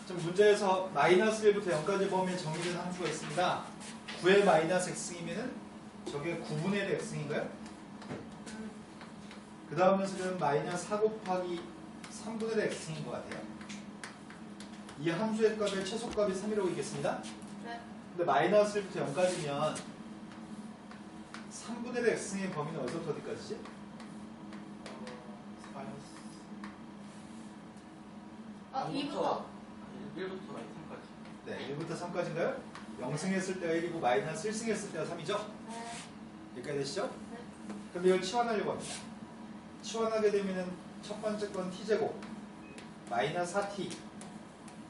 지금 문제에서 마이너스 1부터 0까지 범위에 정의된 함수가 있습니다. 9의 마이너스 x승이면은 저게 9분의 1 x승인가요? 그 다음 녀석은 마이너스 4 곱하기 3분의 1 x승인 것 같아요. 이 함수의 값의 최소값이 3이라고 있겠습니다. 네. 근데 마이너스 1부터 0까지면 3분의 1 x승의 범위는 어디서부터 어디까지지? 마이너스 2부터 1부터 3까지. 네, 1부터 3까지인가요? 0승 했을 때가 1이고 마이너스 1승 했을 때가 3이죠? 네. 여기까지 되시죠? 네. 그럼 이걸 치환하려고 합니다. 치환하게 되면은 첫 번째 건 t제곱 마이너스 4t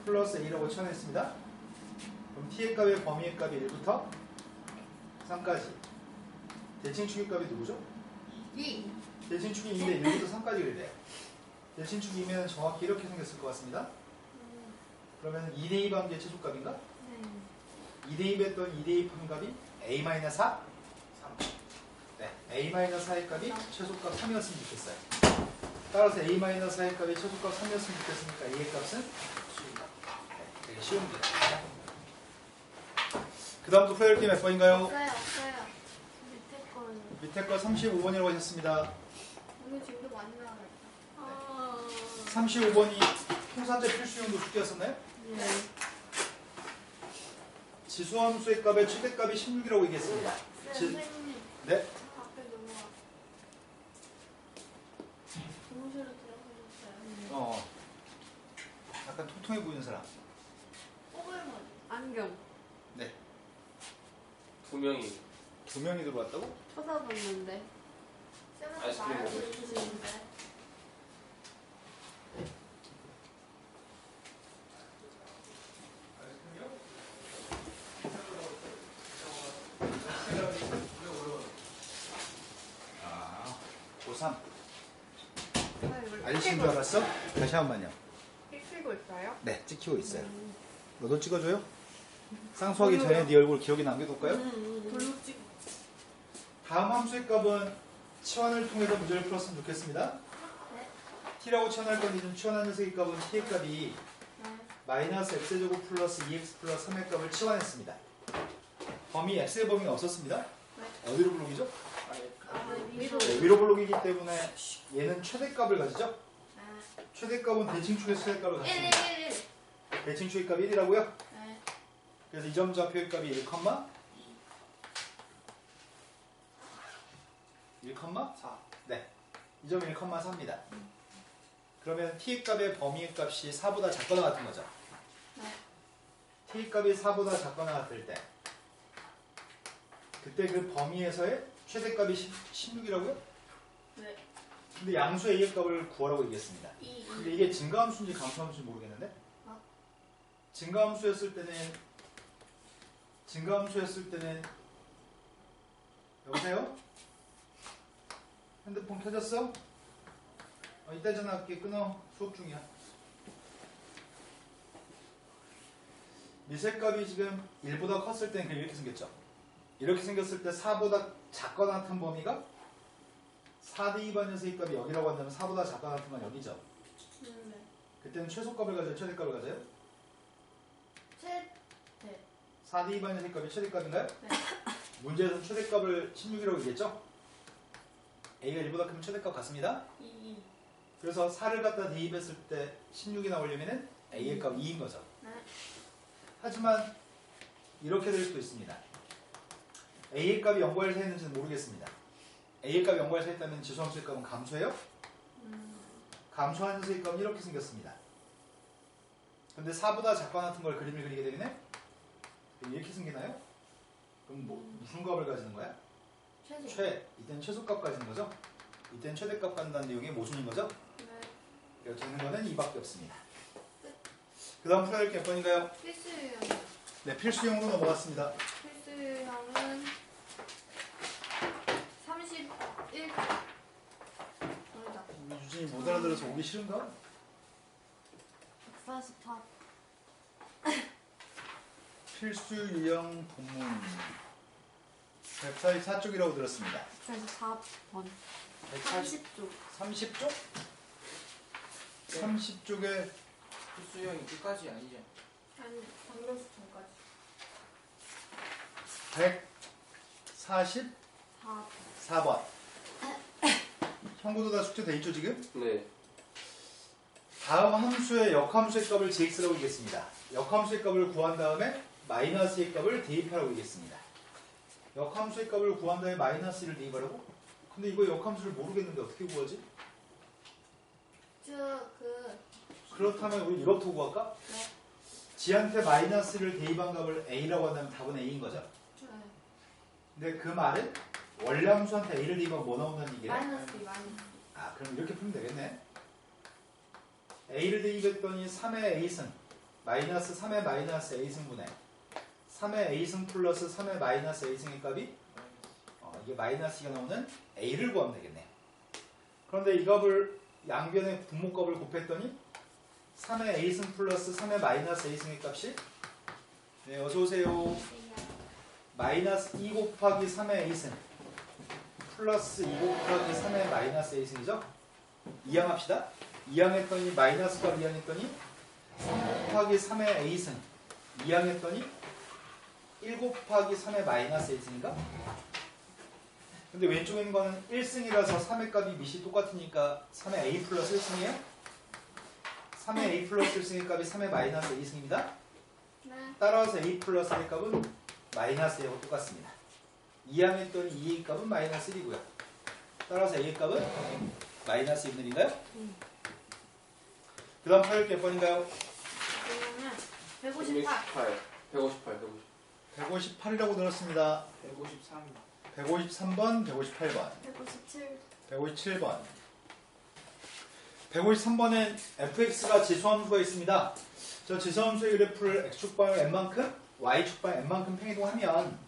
플러스 a라고 치환했습니다. 그럼 t의 값의 범위의 값이 1부터 3까지. 대칭축의 값이 누구죠? 2. 대칭축이 2인데 1부터 3까지 그래요. 대칭축이면 정확히 이렇게 생겼을 것 같습니다. 그러면 2대2 관계의 최소값인가? 네. 2대2 했던 2대2 판값이 a-4? 3. 네, a-4의 값이 최소값 3이었으면 좋겠어요. 따라서 a-4의 값이 최소값 3이었으면 좋겠으니까 a의 값은 네, 되게 쉬운 문제입니다. 그 다음부터 풀어야 게 몇 번인가요? 없어요. 밑에 거는. 밑에 거 35번이라고 하셨습니다. 오늘 지금도 많이 나와요. 35번이 통산제 필수용도 숙제였었나요? 네. 지수함수의 값의 최대값이 16이라고 얘기했습니다. 선생님. 네? 앞에 넘어가. 사무실로 들어가셨어요. 약간 통통해 보이는 사람. 꼬불머리. 안경. 네. 2명이. 2명이 들어왔다고? 쳐다봤는데. 아이스크림 말을 먹고 들으시는데. 고3. 이걸 알리신 줄 알았어? 다시 한 번만요. 찍히고 있어요? 네, 찍히고 있어요. 너도 찍어줘요? 쌍수하기 전에 네 얼굴 기억에 남겨둘까요? 별로 찍. 다음 함수의 값은 치환을 통해서 문제를 풀었으면 좋겠습니다. 네. t라고 치환할 건데 좀 치환한 녀석의 값은 t의 값이 네. 마이너스 x제곱 플러스 2x 플러스 3의 값을 치환했습니다. 범위 x의 범위가 없었습니다. 네. 어디로 블록이죠? 위로. 네, 위로 블록이기 때문에 얘는 최대값을 가지죠? 네. 최대값은 대칭축의 최대값을 1, 갖습니다. 1, 1. 대칭축의 값이 1이라고요? 네. 그래서 이 점 좌표의 값이 1, 1, 4. 네. 이 점 1,4입니다. 그러면 t의 값의 범위의 값이 4보다 작거나 같은 거죠. 네. t의 값이 4보다 작거나 같을 때 그때 그 범위에서의 최대값이 16이라고요? 네. 근데 양수 a의 값을 구하라고 얘기했습니다. 2. 근데 이게 증가함수인지 감소함수인지 모르겠는데 증가함수였을 때는 여보세요? 핸드폰 켜졌어? 이따 전화할게. 끊어. 수업 중이야. 미세값이 지금 1보다 컸을 때는 그냥 이렇게 생겼죠. 이렇게 생겼을 때 4보다 작거나 같은 범위가 4대 2반 녀석의 값이 여기라고 한다면 4보다 작거나 같은 건 여기죠. 네. 그때는 최소값을 가져요? 최대값을 가져요? 네. 4대 2반 녀석의 값이 최대값인가요? 네. 문제에서는 최대값을 16이라고 얘기했죠? a가 1보다 크면 최대값 같습니다. 2. 그래서 4를 갖다 대입했을 때 16이 나오려면 a의 값 2인 거죠. 네. 하지만 이렇게 될 수도 있습니다. a의 값이 0과를 세했는지는 모르겠습니다. a의 값이 0과를 세했다면 지수함수의 값은 감소해요? 감소하는 녀석의 값은 이렇게 생겼습니다. 근데 4보다 작거나 같은 걸 그림을 그리게 되면 이렇게 생기나요? 그럼 무슨 값을 가지는 거야? 최소. 이때는 최소값 가지는 거죠? 이때는 최대값 간다는 내용이 모순인 거죠? 네. 그래서 되는 거는 이밖에 없습니다. 그 다음 풀어야 할 게 몇 번인가요? 필수 유형. 네, 필수형으로 넘어갔습니다. 필수 유형은 31. 아니다. 유진이 못 알아들어서 오기 싫은가? 144. 필수 유형 본문 144쪽이라고 들었습니다. 144번. 140, 30쪽. 30쪽? 30쪽에 수형이 끝까지 아니죠? 아니 방정수 전까지 144번. 4. 형구도 다 숙제돼 있죠 지금? 네. 다음 함수의 역함수의 값을 gx라고 하겠습니다. 역함수의 값을 구한 다음에 마이너스의 값을 대입하라고 하겠습니다. 역함수의 값을 구한 다음에 마이너스를 대입하라고? 근데 이거 역함수를 모르겠는데 어떻게 구하지? 그렇다면 우리 이것부터 구할까? 네. g한테 마이너스를 대입한 값을 a라고 한다면 답은 a인 거죠. 네. 근데 그 말은 원래 함수한테 a를 대입하면 뭐 나온다는 얘기래? 마이너스. 아 그럼 이렇게 풀면 되겠네. a를 대입했더니 3의 a승 마이너스 3의 마이너스 a승분의 3의 a승 플러스 3의 마이너스 a승의 값이 이게 마이너스가 나오는 a를 구하면 되겠네. 그런데 이 값을 양변의 분모값을 곱했더니 3의 a승 플러스 3의 마이너스 a승의 값이 네 어서오세요. 마이너스 2 곱하기 3의 a승 플러스 2 곱하기 3의 마이너스 a승이죠. 이항합시다. 이항했더니 마이너스 값 이항했더니 3 곱하기 3의 a승 이항했더니 1 곱하기 3의 마이너스 a승인가? 근데 왼쪽에 있는 거는 1승이라서 3의 값이 밑이 똑같으니까 3의 a 플러스 1승이에요? 3의 a 플러스 1승의 값이 3의 마이너스 a승입니다. 네. 따라서 a 플러스 의 값은 마이너스 1하고 똑같습니다. 이항했더니 2의 값은 마이너스 1이고요. 따라서 a의 값은 마이너스 1인가요? 그 다음 파일 몇 번인가요? 그러면 158. 158이라고 들었습니다. 153. 153번, 158번, 157. 157번. 153번엔 fx가 지수함수가 있습니다. 저 지수함수의 그래프를 x축방을 n만큼, y축방을 n만큼 평이동하면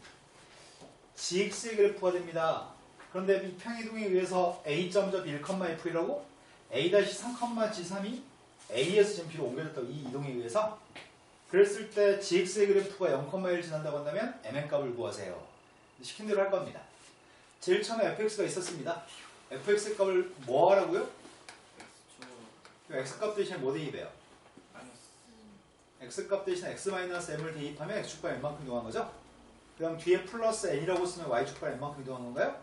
gx의 그래프가 됩니다. 그런데 이 평이동에 의해서 a.접 1,f이라고 a-3,g3이 a에서 지금 b로 옮겨졌다고 이 이동에 의해서 그랬을 때 gx의 그래프가 0,1 지난다고 한다면 mn값을 구하세요. 시킨 대로 할 겁니다. 제일 처음에 fx가 있었습니다. fx 값을 뭐 하라고요? x값 대신에 뭐 대입해요? x값 대신에 x-m을 대입하면 x축발 n만큼 이동한 거죠? 그 다음 뒤에 플러스 n이라고 쓰면 y축발 n만큼 이동한 건가요?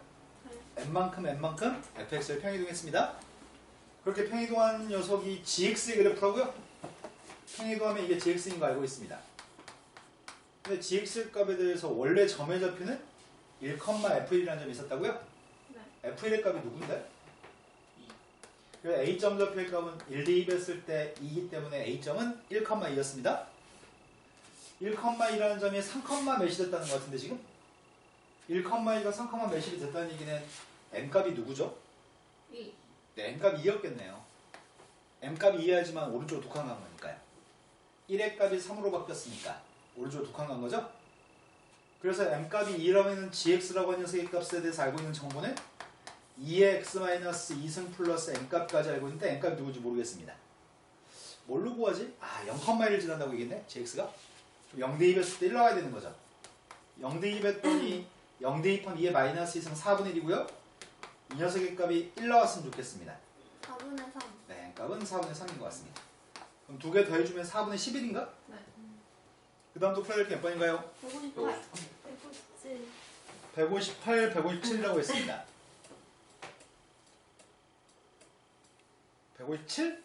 n만큼 fx를 평이동했습니다. 그렇게 평이동한 녀석이 gx의 그래프라고요? 평이동하면 이게 gx인 거 알고 있습니다. 근데 gx 값에 대해서 원래 점의 좌표는 1,f1이라는 점이 있었다고요? 네. f1의 값이 누군데? 그래서 a점 좌표의 값은 1 대입했을 때 2이기 때문에 a점은 1,2였습니다. 1,2라는 점이 3, 몇이 됐다는 것 같은데 지금? 1,2가 3, 몇이 됐다는 얘기는 m값이 누구죠? 2. 네, m값이 2였겠네요. m값이 2여야지만 오른쪽으로 두 칸 간 거니까요. 1의 값이 3으로 바뀌었으니까 오른쪽으로 두 칸 간 거죠? 그래서 m값이 2라면 gx라고 하는 녀석의 값에 대해서 알고 있는 정보는 2의 x-2승 플러스 n값까지 알고 있는데 n값이 누구인지 모르겠습니다. 뭘로 구하지? 0,1을 지난다고 얘기했네? gx가? 0 대입했을 때 1 나와야 되는 거죠. 0 대입했더니 0 대입하면 2의 마이너스 2승 4분의 1이고요. 이 녀석의 값이 1 나왔으면 좋겠습니다. 4분의 3. 네, 값은 4분의 3인 것 같습니다. 그럼 두 개 더해주면 4분의 11인가? 네. 그 다음 또 풀어야 될 게 몇 번인가요? 158. 157. 158, 157이라고 했습니다. 157?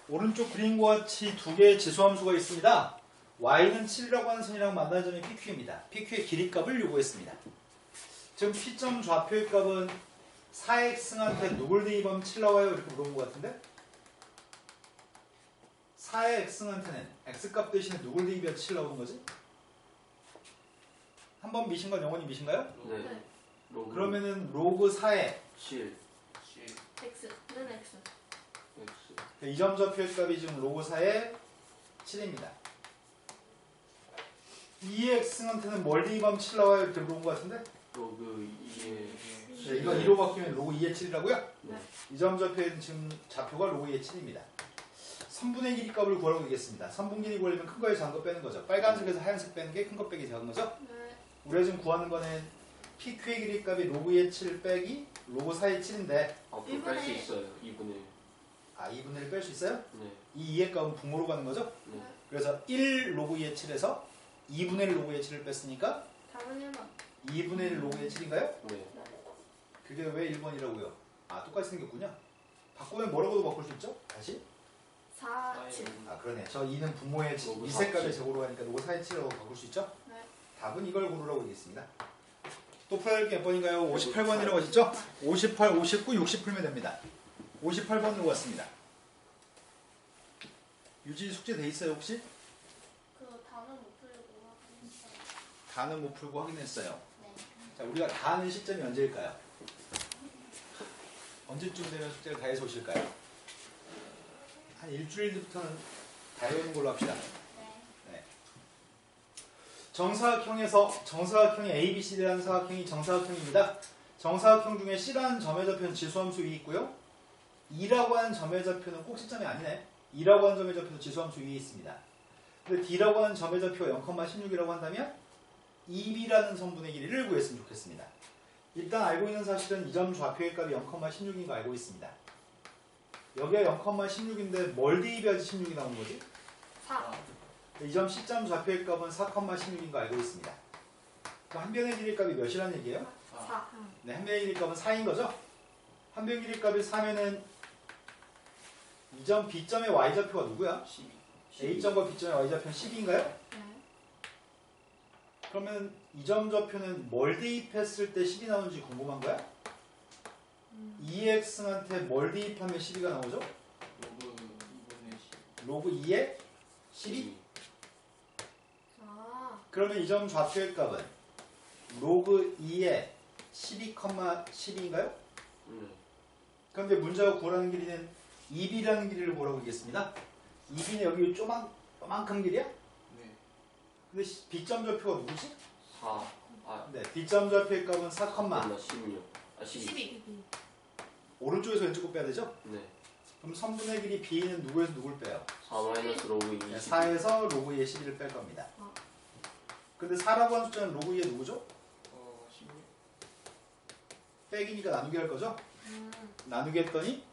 오른쪽 그림과 같이 두 개의 지수함수가 있습니다. y는 7이라고 하는 선이랑 만나는 점이 pq입니다. pq의 길이값을 요구했습니다. 지금 p점 좌표의 값은 4x한테 누굴 대입하면 7 나와요? 이렇게 물어본 것 같은데 4의 x한테는 x값 대신에 누굴 대입해야 7 나오는 거지? 한 번 미신 건 영원히 미신가요? 네. 로그 그러면은 로그 4의 7 x는 x. x 이 점 좌표의 값이 지금 로그 4의 7입니다. 2의 x한테는 뭘 대입하면 7 나와요? 이렇게 물어본 것 같은데 로그 2의 네, 이거 2로 바뀌면 로그 2의 7이라고요? 네. 이 점 좌표는 지금 좌표가 로그 2의 7입니다. 3분의 길이 값을 구하라고 얘기했습니다. 3분 길이 구하려면 큰 거에서 작은 거 빼는 거죠. 빨간색에서 하얀색 빼는 게 큰 거 빼기 작은 거죠. 네. 우리가 지금 구하는 거는 PQ의 길이 값이 로그 2의 7 빼기 로그 4의 7인데 뺄수 있어요. 2분의 아 2분의 1 뺄 수 있어요? 네. 이 2의 값은 분모로 가는 거죠? 네. 그래서 1 로그 2의 7에서 2분의 1 로그 2의 7을 뺐으니까 답은 1번. 2분의 1 로그 2의 7인가요? 네. 그게 왜 1번이라고요? 아 똑같이 생겼군요. 바꾸면 뭐라고도 바꿀 수 있죠? 다시? 4, 7. 아 그러네. 저 2는 분모의 로그 2색깔의 4, 제곱으로 하니까 로그 4의 7이라고 바꿀 수 있죠? 네. 답은 이걸 고르라고 얘기했습니다. 또 풀어야 할 게 몇 번인가요? 58번이라고 하셨죠? 58, 59, 60 풀면 됩니다. 58번으로 왔습니다. 유지 숙제 돼 있어요 혹시? 그 단어 못 풀려고 확인했어요. 다는 못 풀고 확인했어요. 네. 자 우리가 다 하는 시점이 언제일까요? 언제쯤 되면 숙제를 다 해서 오실까요? 한 일주일 뒤부터는 다 해오는 걸로 합시다. 네. 정사각형이 ABCD라는 사각형이 정사각형입니다. 정사각형 중에 C라는 점의 좌표는 지수함수 위에 있고요. 2라고 하는 점의 좌표는 꼭 시점이 아니네. 2라고 하는 점의 좌표도 지수함수 위에 있습니다. 근데 D라고 하는 점의 좌표가 0,16이라고 한다면 2B라는 선분의 길이를 구했으면 좋겠습니다. 일단 알고 있는 사실은 이 점 좌표의 값이 0,16인 거 알고 있습니다. 여기가 0,16인데 뭘 대입해야지 16이 나오는 거지? 4. 이 점 C점 좌표의 값은 4,16인 거 알고 있습니다. 그럼 한 변의 길이 값이 몇이라는 얘기예요? 4. 네, 한 변의 길이 값은 4인 거죠? 한 변의 길이 값이 4면은 이 점 B점의 Y좌표가 누구야? 12. A점과 B점의 Y좌표는 10인가요? 네. 그러면 이 점 좌표는 뭘 대입했을 때 10이 나오는지 궁금한 거야? 2x한테 뭘 대입하면 12가 나오죠? 로그 2분의 10. 로그 2에 12? 아. 그러면 이 점 좌표의 값은 로그 2에 12,12인가요? 네. 그런데 문제가 구하라는 길이는 2b라는 길이를 구하라고 얘기했습니다. 2b는 여기 요만큼 길이야? 네. 근데 B점 좌표가 누구지? 4. 아, 네, B점 좌표의 값은 4, 맞나 16. 아, 12. 12. 오른쪽에서 왼쪽 거 빼야 되죠? 네. 그럼 선분의 길이 B는 누구에서 누굴 빼요? 4 마이너스 로그 20. 네, 4에서 로그 2의 12를 뺄 겁니다. 근데 4라고 하는 숫자는 로그 2의 누구죠? 16. 빼기니까 나누기 할 거죠? 나누기 했더니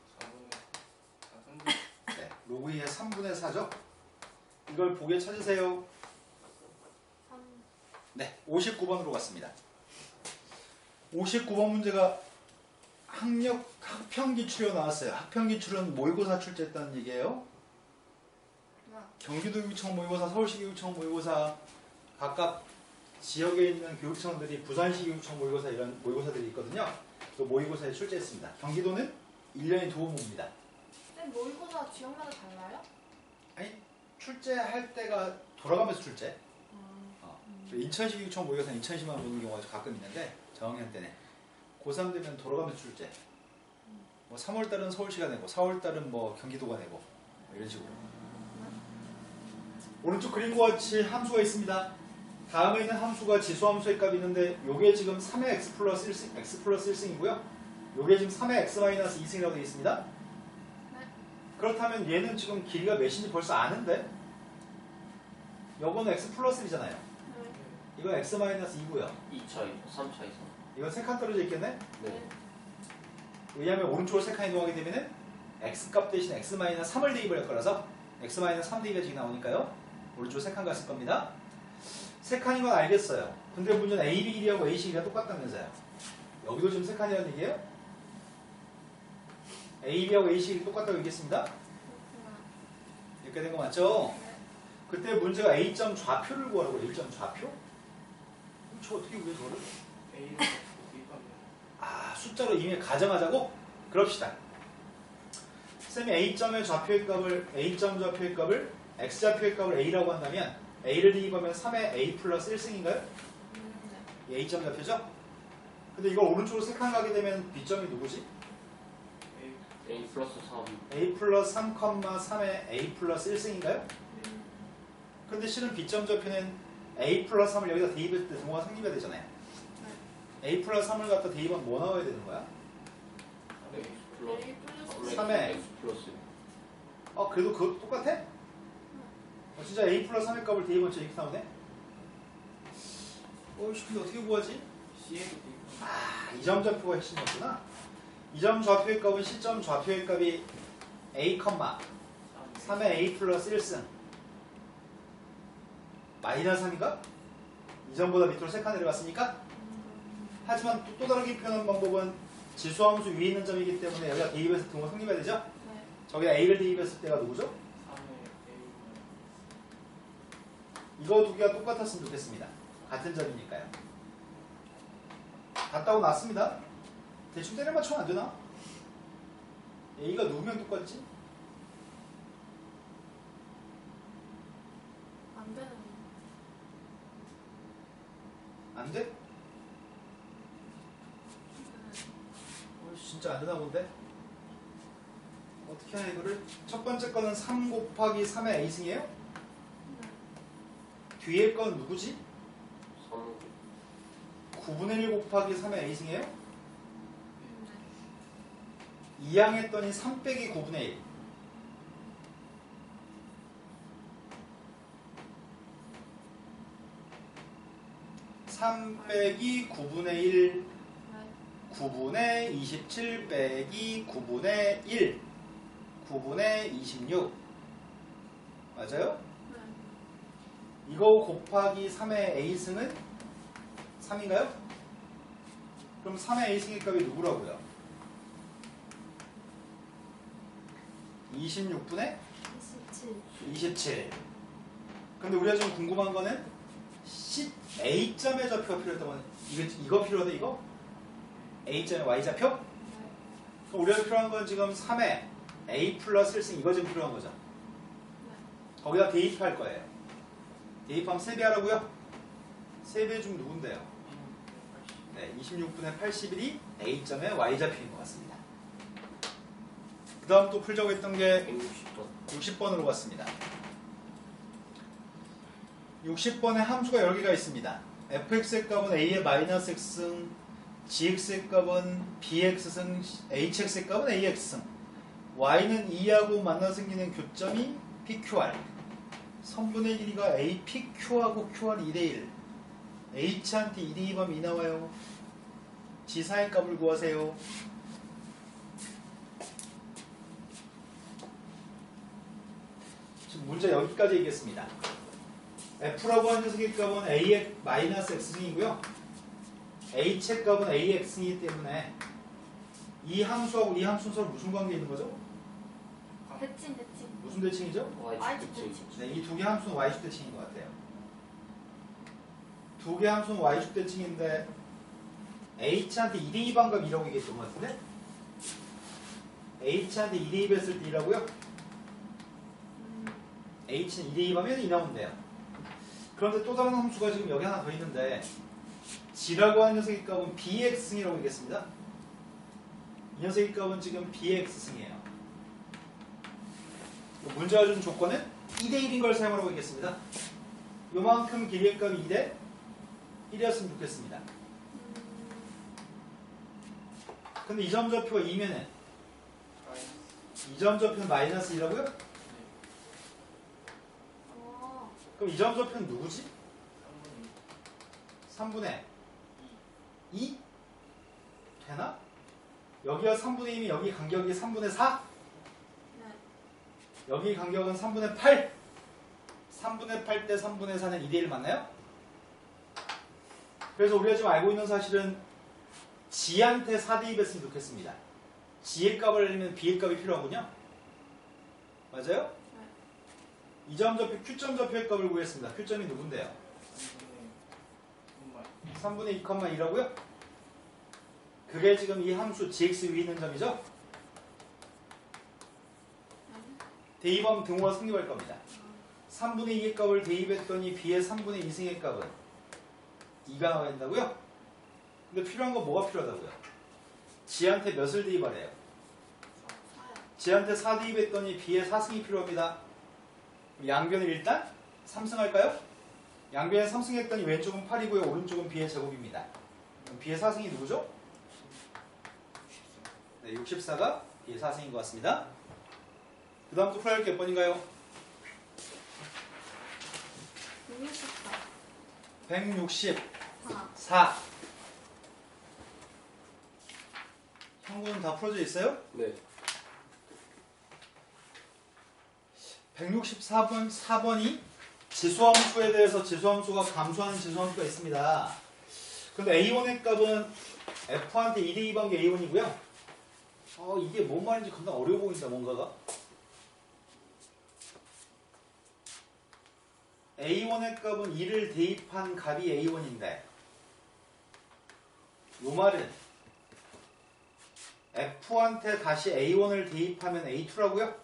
4분의 4. 네, 로그 2의 3분의 4죠? 이걸 보기에 찾으세요. 3. 네, 59번으로 갔습니다. 59번 문제가 학평기출이 나왔어요. 학평기출은 모의고사 출제했다는 얘기예요. 경기도 교육청 모의고사, 서울시 교육청 모의고사, 각각 지역에 있는 교육청들이 부산시 교육청 모의고사 이런 모의고사들이 있거든요. 그 모의고사에 출제했습니다. 경기도는 1년에 2번 봅니다. 쌤, 모의고사 지역마다 달라요? 아니, 출제할 때가 돌아가면서 출제. 인천시 교육청 모의고사는 인천시만 보는 경우가 가끔 있는데 저학년 때는 고3 되면 돌아가면서 출제. 뭐 3월달은 서울시가 내고 4월달은 뭐 경기도가 내고 뭐 이런 식으로. 오른쪽 그림과 같이 함수가 있습니다. 다음에 있는 함수가 지수함수의 값이 있는데 요게 지금 3의 x 플러스 1승, x 플러스 1승이고요. 요게 지금 3의 x 마이너스 2승이라고 되어 있습니다. 네. 그렇다면 얘는 지금 길이가 몇인지 벌써 아는데 요거는 x 플러스 1이잖아요. 네. 이건 x 마이너스 2고요. 2 차이, 3 차이. 이건 3칸 떨어져 있겠네? 네. 왜냐하면 오른쪽으로 3칸 이동하게 되면은 x값 대신 x 마이너스 3을 대입을 할 거라서 x 마이너스 3 대입이 나오니까요. 오른쪽으로 3칸 갔을 겁니다. 3칸인 건 알겠어요. 근데 문제는 AB 길이하고 AC 길이가 똑같다면서요. 여기도 지금 3칸이라는 얘기예요? AB하고 AC 길이 똑같다고 얘기했습니다. 그렇구나. 이렇게 된 거 맞죠? 네. 그때 문제가 A점 좌표를 구하라고 해요. 1점 좌표? 저 어떻게 구해 저거를? A로 대입하면 아, 숫자로 이미 가정하자고? 그럽시다. 쌤이 A점의 좌표의 값을 A점 좌표의 값을 X좌표의 값을 A라고 한다면 A를 대입하면 3의 A 플러스 1승인가요? 네. A점 좌표죠? 근데 이걸 오른쪽으로 3칸 가게 되면 B점이 누구지? A. A 플러스 3. A 플러스 3,3의 A 플러스 1승인가요? 근데 실은 B점 좌표는 A 플러스 3을 여기다 대입했을 때 동호가 성립해야 되잖아요. A 플러스 3을 갖다 대입하면 뭐 나와야 되는 거야? A 플러스 A 플러스 3의 X 플러스. 그래도 그것도 똑같아? 진짜 A 플러스 3의 값을 대입하면 이렇게 나오네? 근데 어떻게 구하지? C에도 대입하면 이 점 좌표가 핵심이었구나. 이 점 좌표의 값은 C점 좌표의 값이 A, 3의 A 플러스 1승 마이너스 3인가? 이전보다 밑으로 3칸 내려갔으니까. 하지만 또 다르게 표현하는 방법은 지수함수 위에 있는 점이기 때문에 여기가 대입했을 때 등호가 성립해야 되죠? 네. 저기가 A를 대입했을 때가 누구죠? 3의 A 이거 두 개가 똑같았으면 좋겠습니다. 같은 점이니까요. 같다고 났습니다. 대충 때려 맞추면 안 되나? A가 누구면 똑같지? 안 되는. 안 돼? 진짜 안 되나 본데? 어떻게 하냐 이거를? 첫 번째 거는 3 곱하기 3의 A승이에요? 네. 뒤에 건 누구지? 3. 9분의 1 곱하기 3의 A승이에요? 네. 2항 했더니 3 빼기 9분의 1. (3 빼기 9분의 1) 네. 9분의 27 빼기 9분의 1 9분의 26 맞아요? 네. 이거 곱하기 3의 A승은 3인가요? 그럼 3의 A승의 값이 누구라고요? 26분의 27. 27. 근데 우리가 지금 궁금한 거는 A점의 좌표가 필요했다고 하는 이거 필요하다 이거? A점의 Y좌표? 네. 그럼 우리가 필요한 건 지금 3의 A 플러스 1승 이거 지금 필요한 거죠. 네. 거기다 대입할 거예요. 대입하면 3배 하라고요? 3배 중 누군데요? 네, 26분의 81이 A점의 Y좌표인 것 같습니다. 그 다음 또 풀자고 했던 게 160번. 60번으로 갔습니다. 60번에 함수가 여러 개가 있습니다. fx의 값은 a의 마이너스 x승, gx의 값은 bx승, hx의 값은 ax승, y는 2하고 만나 생기는 교점이 pqr, 선분의 길이가 a pq하고 qr 2대1, h한테 2대2 하면 2 나와요. 지사의 값을 구하세요. 지금 문제 여기까지 얘기했습니다. f라고 하는 녀석의 값은 a의 마이너스 x승이고요. h의 값은 ax승이기 때문에 이 함수하고 이 함수는 서로 무슨 관계에 있는 거죠? 대칭. 무슨 대칭이죠? Y축 대칭. 대칭. 네, 이 두 개 함수는 y축 대칭인 것 같아요. 두 개 함수는 y축 대칭인데 h한테 2대2 반값 2라고 얘기했던 것 같은데 h한테 2대2 했을 때 2라고요? h는 2대2 하면 2 나온대요. 그런데 또 다른 함수가 지금 여기 하나 더 있는데 g라고 하는 녀석의 값은 bx승이라고 얘기했습니다. 이 녀석의 값은 지금 bx승이에요. 문제가 준 조건은 2대1인 걸 사용하라고 얘기했습니다. 요만큼 길이의 값이 2대 1이었으면 좋겠습니다. 근데 이 점 좌표가 2면은 이 점 좌표는 마이너스 2라고요? 어. 그럼 이 점 좌표는 누구지? 3분의 2? 되나? 여기가 3분의 2면 여기 간격이 3분의 4? 네. 여기 간격은 3분의 8? 3분의 8 대 3분의 4는 2대1 맞나요? 그래서 우리가 지금 알고 있는 사실은 g한테 4대입했으면 좋겠습니다. g의 값을 알려면 b의 값이 필요하군요. 맞아요? 이 점 좌표 q점 좌표의 값을 구했습니다. q점이 누군데요? 3분의 2,2라고요? 그게 지금 이 함수 gx 위에 있는 점이죠? 대입하면 등호가 성립할 겁니다. 3분의 2의 값을 대입했더니 b의 3분의 2승의 값은 2가 나와야 된다고요? 근데 필요한 건 뭐가 필요하다고요? g한테 몇을 대입하래요? g한테 4 대입했더니 b의 4승이 필요합니다. 양변을 일단 3승 할까요? 양변에 3승 했더니 왼쪽은 8이고요. 오른쪽은 b의 제곱입니다. 그럼 b의 4승이 누구죠? 네, 64가 b의 4승인 것 같습니다. 그 다음 또 풀어야 할 게 몇 번인가요? 164. 형구는 다 풀어져 있어요? 네. 164번 4번이 지수함수에 대해서 지수함수가 감소하는 지수함수가 있습니다. 근데 A1의 값은 F한테 2대2 관계 A1이고요. 이게 뭔 말인지 겁나 어려워 보인다 뭔가가. A1의 값은 2를 대입한 값이 A1인데 요 말은 F한테 다시 A1을 대입하면 A2라고요?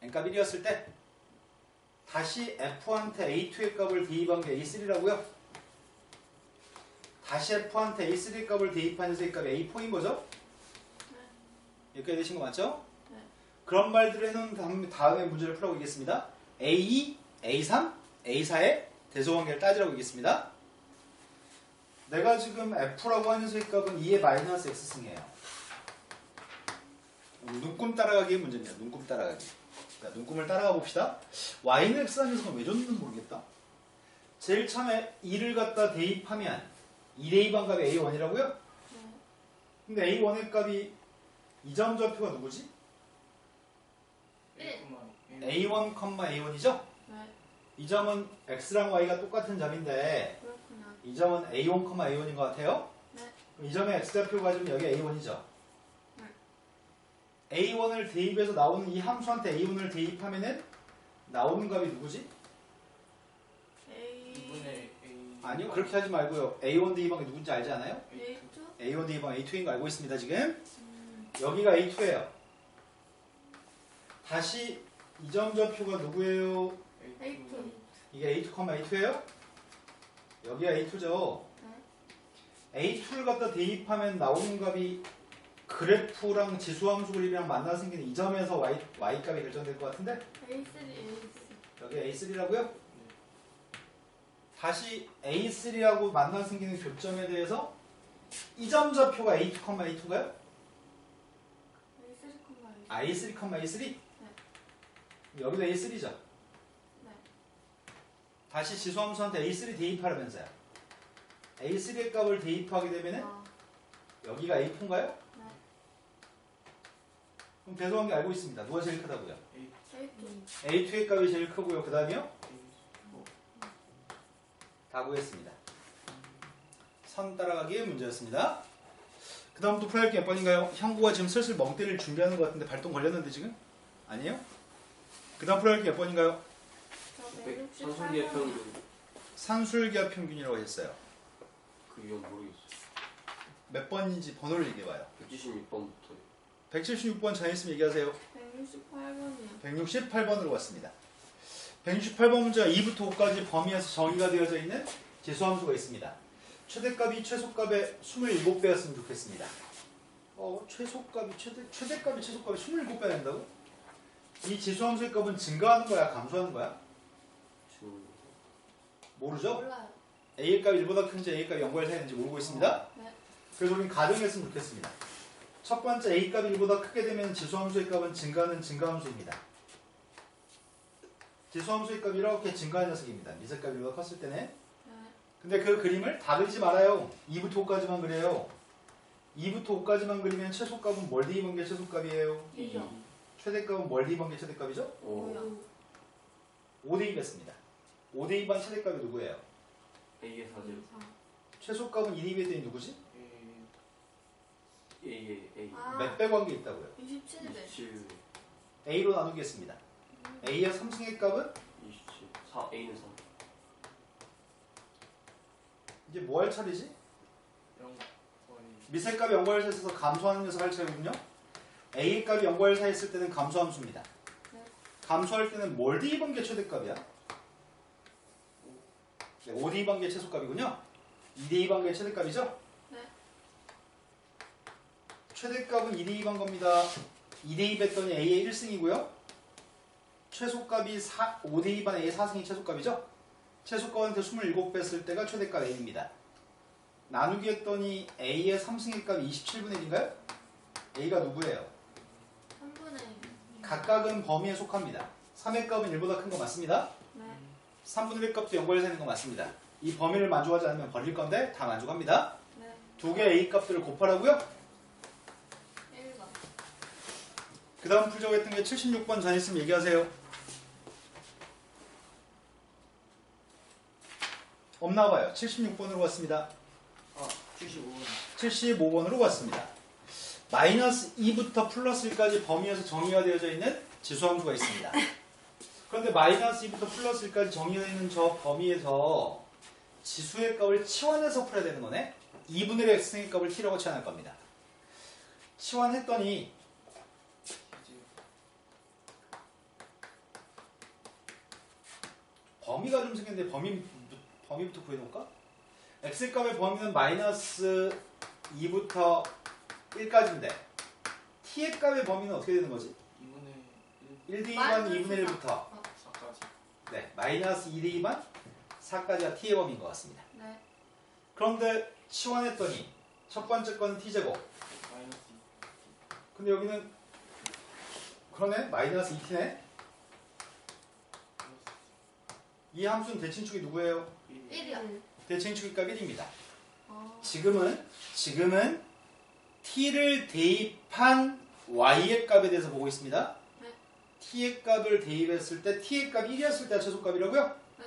N값 1이었을 때 다시 F한테 A2의 값을 대입한 게 A3라고요? 다시 F한테 A3의 값을 대입한 녀석의 값이 A4인 거죠? 여기까지 되신 거 맞죠? 네. 그런 말들을 해놓은 다음에 문제를 풀어보겠습니다. A2, A3, A4의 대소관계를 따지라고 하겠습니다. 내가 지금 F라고 하는 녀석의 값은 2의 마이너스 X승이에요. 눈금 따라가기의 문제입니다. 눈금 따라가기. 자, 눈금을 따라가 봅시다. Y는 X라는 녀석은 왜 줬는지 모르겠다. 제일 처음에 2를 갖다 대입하면 2대2번 값이 A1이라고요? 네. 근데 A1의 값이 이 점 좌표가 누구지? A1, A1이죠? 네. 이 점은 X랑 Y가 똑같은 점인데 그렇구나. 이 점은 A1, A1인 것 같아요? 네. 그럼 이 점에 X좌표 가지면 여기 A1이죠? 네. A1을 대입해서 나오는 이 함수한테 A1을 대입하면은 나오는 값이 누구지? A 아니요, 그렇게 하지 말고요. A1 대입한 게 누군지 알지 않아요? A2? A1 대입한 A2인 거 알고 있습니다, 지금. 여기가 A2예요. 다시 이 점 좌표가 누구예요? A2. 이게 A2, A2예요? 여기가 A2죠. 네. A2를 갖다 대입하면 나오는 값이 그래프랑 지수함수 그림이랑 만나 생기는 이 점에서 Y 값이 결정될 것 같은데 A3, A4. 여기 A3라고요? 다시 A3하고 만나 생기는 교점에 대해서 이 점 좌표가 A2, A2인가요? A3, A4. A3, A3? 여기도 A3죠. 네. 다시 지수함수한테 A3 대입하라면서요. A3의 값을 대입하게 되면은 여기가 A4인가요? 네. 그럼 대소관계 알고 있습니다. 누가 제일 크다고요? A2. A2의 값이 제일 크고요. 그 다음이요? 다 구했습니다. 선 따라가기의 문제였습니다. 그 다음 또 풀어야 할 게 몇 번인가요? 형구가 지금 슬슬 멍 때릴 준비하는 것 같은데 발동 걸렸는데 지금? 아니에요? 그 다음 풀어야 할 게 몇 번인가요? 저 산술기의 168번이요. 평균. 산술기하 평균이라고 했어요. 그 이건 모르겠어. 몇 번인지 번호를 얘기해봐요. 176번부터. 176번 전했으면 얘기하세요. 168번이요. 168번으로 왔습니다. 168번 문제가 2부터 5까지 범위에서 정의가 되어져 있는 지수함수가 있습니다. 최대값이 최소값의 27배였으면 좋겠습니다. 최대값이 최소값이 27배 된다고? 이 지수함수의 값은 증가하는 거야? 감소하는 거야? 지금 모르죠? 몰라요. A의 값이 1보다 큰지 A의 값이 0보다 사이인지 모르고 있습니다. 네. 그래서 우리는 가정했으면 좋겠습니다. 첫 번째 A 값이 1보다 크게 되면 지수함수의 값은 증가하는 증가함수입니다. 지수함수의 값이 이렇게 증가하는 녀석입니다. 미세값이 1보다 컸을 때는. 네. 근데 그 그림을 다 그리지 말아요. 2부터 5까지만 그려요. 2부터 5까지만 그리면 최소값은 뭘 대입한 게 최소값이에요? 2죠. 최대값은 뭘 대입한 게 최대값이죠? 5. 5 대입했습니다. 5 대입한 최대값이 누구예요? A의 사제. 최소값은 2 대입했더니 누구지? A의 A. 몇 배 관계 있다고요? 27배. 27. A로 나누겠습니다. A의 3승의 값은 27. 4. A는 3. 이제 뭐 할 차례지? 0. 미세값이 0과 1 사이에 있어서 감소하는 녀석 할 차례거든요. A의 값이 0과 1 사이에 있을 때는 감소함수입니다. 네. 감소할 때는 뭘 대입한 게 최대값이야? 네, 5 대입한 게 최소값이군요. 2 대입한 게 최대값이죠? 네. 최대값은 2 대입한 겁니다. 2 대입했더니 A의 1승이고요. 최소값이 5 대입한 A의 4승이 최소값이죠? 최소값한테 27배 쓸 때가 최대값 A입니다. 나누기 했더니 A의 3승의 값이 27분의 1인가요? A가 누구예요? 3분의 1. 각각은 범위에 속합니다. 3의 값은 1보다 큰 거 맞습니다. 네. 3분의 1 값도 0과 1 사이인 거 맞습니다. 이 범위를 만족하지 않으면 버릴 건데 다 만족합니다. 네. 두 개의 A 값들을 곱하라고요? 1번. 그 다음 풀자고 했던 게 76번 전에 있으면 얘기하세요. 없나 봐요. 76번으로 갔습니다. 75번. 75번으로 갔습니다. 마이너스 2부터 플러스 1까지 범위에서 정의가 되어져 있는 지수함수가 있습니다. 그런데 마이너스 2부터 플러스 1까지 정의가 되어 있는 저 범위에서 지수의 값을 치환해서 풀어야 되는 거네. 2분의 1 x의 값을 t라고 치환할 겁니다. 치환했더니 범위가 좀 생겼는데 범위부터 구해놓을까? x의 값의 범위는 마이너스 2부터 1까지인데 t의 값의 범위는 어떻게 되는 거지? 2분의 1 더하기 2분의 마이너스 1부터 4까지. 네, 마이너스 2 더하기 4까지가 t의 범위인 것 같습니다. 네. 그런데 치환했더니 첫 번째 건 t제곱. 마이너스 2. 근데 여기는 그러네? 마이너스 2t네? 이 함수는 대칭축이 누구예요? 1이요. 대칭축이 값 1입니다. 어. 지금은 t를 대입한 y의 값에 대해서 보고 있습니다. 네. t의 값을 대입했을 때 t의 값 1이었을 때가 최소값이라고요? 네.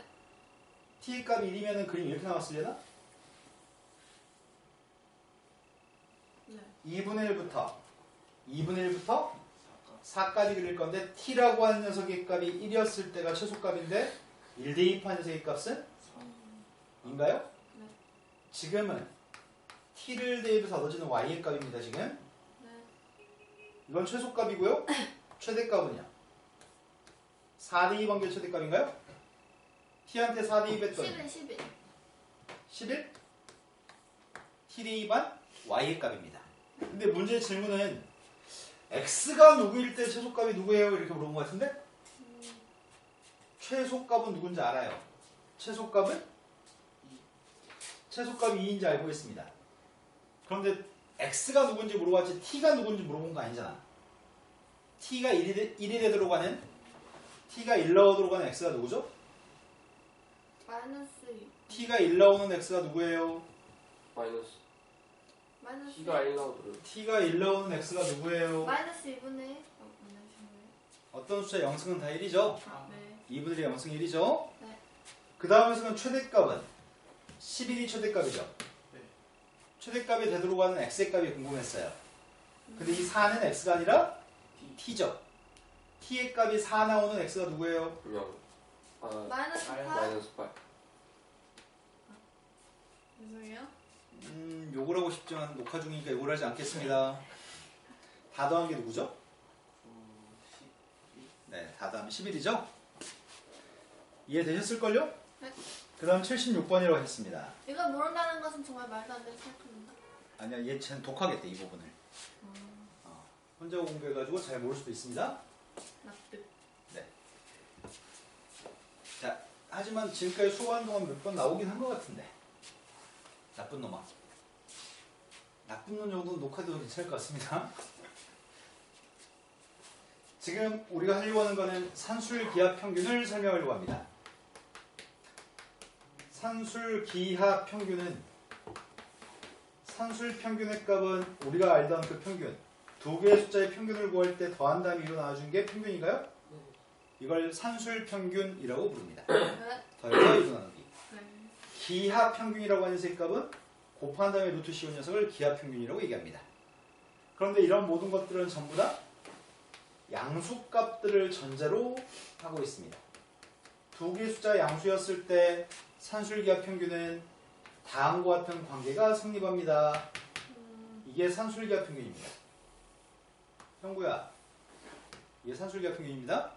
t의 값 1이면 그림이 이렇게 나왔으려나? 네. 2분의 1부터 4까지 그릴 건데 t라고 하는 녀석의 값이 1이었을 때가 최소값인데 1 대입한 녀석의 값은? 인가요? 네. 지금은 t를 대입해서 얻어지는 y의 값입니다. 지금 네. 이건 최소값이고요. 최대값은요? 4 대입한 게 최대값인가요? t한테 4 대입했더니 11. 11? t 대입한 y의 값입니다. 근데 문제의 질문은 x가 누구일 때 최소값이 누구예요? 이렇게 물어본 것 같은데 최소값은 누군지 알아요. 최소값이 2인지 알고 있습니다. 그런데 x가 누군지 물어봤지 t가 누군지 물어본 거 아니잖아. t가 1이 되도록 하는 t가 1 나오도록 하는 x가 누구죠? 마이너스 2. t가 1 나오는 x가 누구예요? 마이너스 마이너스 T가 1 나오더라고요. t가 1 나오는 x가 누구예요? 마이너스 2분의 1. 어떤 숫자 0승은 다 1이죠? 아, 네. 2분의 1의 0승 1이죠? 네. 그 다음에서는 최대값은 11이 최대값이죠? 네. 최대값이 되도록 하는 x의 값이 궁금했어요. 근데 이 4는 x가 아니라 t죠? t의 값이 4 나오는 x가 누구예요? 그냥 마이너스 8. 마이너스 8. 죄송해요. 욕을 하고 싶지만 녹화 중이니까 욕을 하지 않겠습니다. 다 더한 게 누구죠? 네, 다 더하면 11이죠? 이해되셨을걸요? 네. 그 다음 76번이라고 했습니다. 이걸 모른다는 것은 정말 말도 안 되는 생각합니다. 아니야, 얘 쟤는 독하겠대, 이 부분을. 혼자 공부해가지고 잘 모를 수도 있습니다. 납득. 자, 하지만 지금까지 수고한 동안 몇 번 나오긴 한 것 같은데. 나쁜 놈아. 나쁜 놈 정도는 녹화도 괜찮을 것 같습니다. 지금 우리가 하려고 하는 거는 산술기하 평균을 설명하려고 합니다. 산술기하 평균은 산술 평균의 값은 우리가 알던 그 평균 두 개의 숫자의 평균을 구할 때 더한 다음에 이로 나와준 게 평균인가요? 이걸 산술 평균이라고 부릅니다. 네. 더해서 이로 나누기. 네. 기하 평균이라고 하는 녀석의 값은 곱한 다음에 루트 씌운 녀석을 기하 평균이라고 얘기합니다. 그런데 이런 모든 것들은 전부 다 양수값들을 전제로 하고 있습니다. 두 개의 숫자가 양수였을 때 산술기하 평균은 다음과 같은 관계가 성립합니다. 이게 산술기하 평균입니다. 형구야, 이게 산술기하 평균입니다.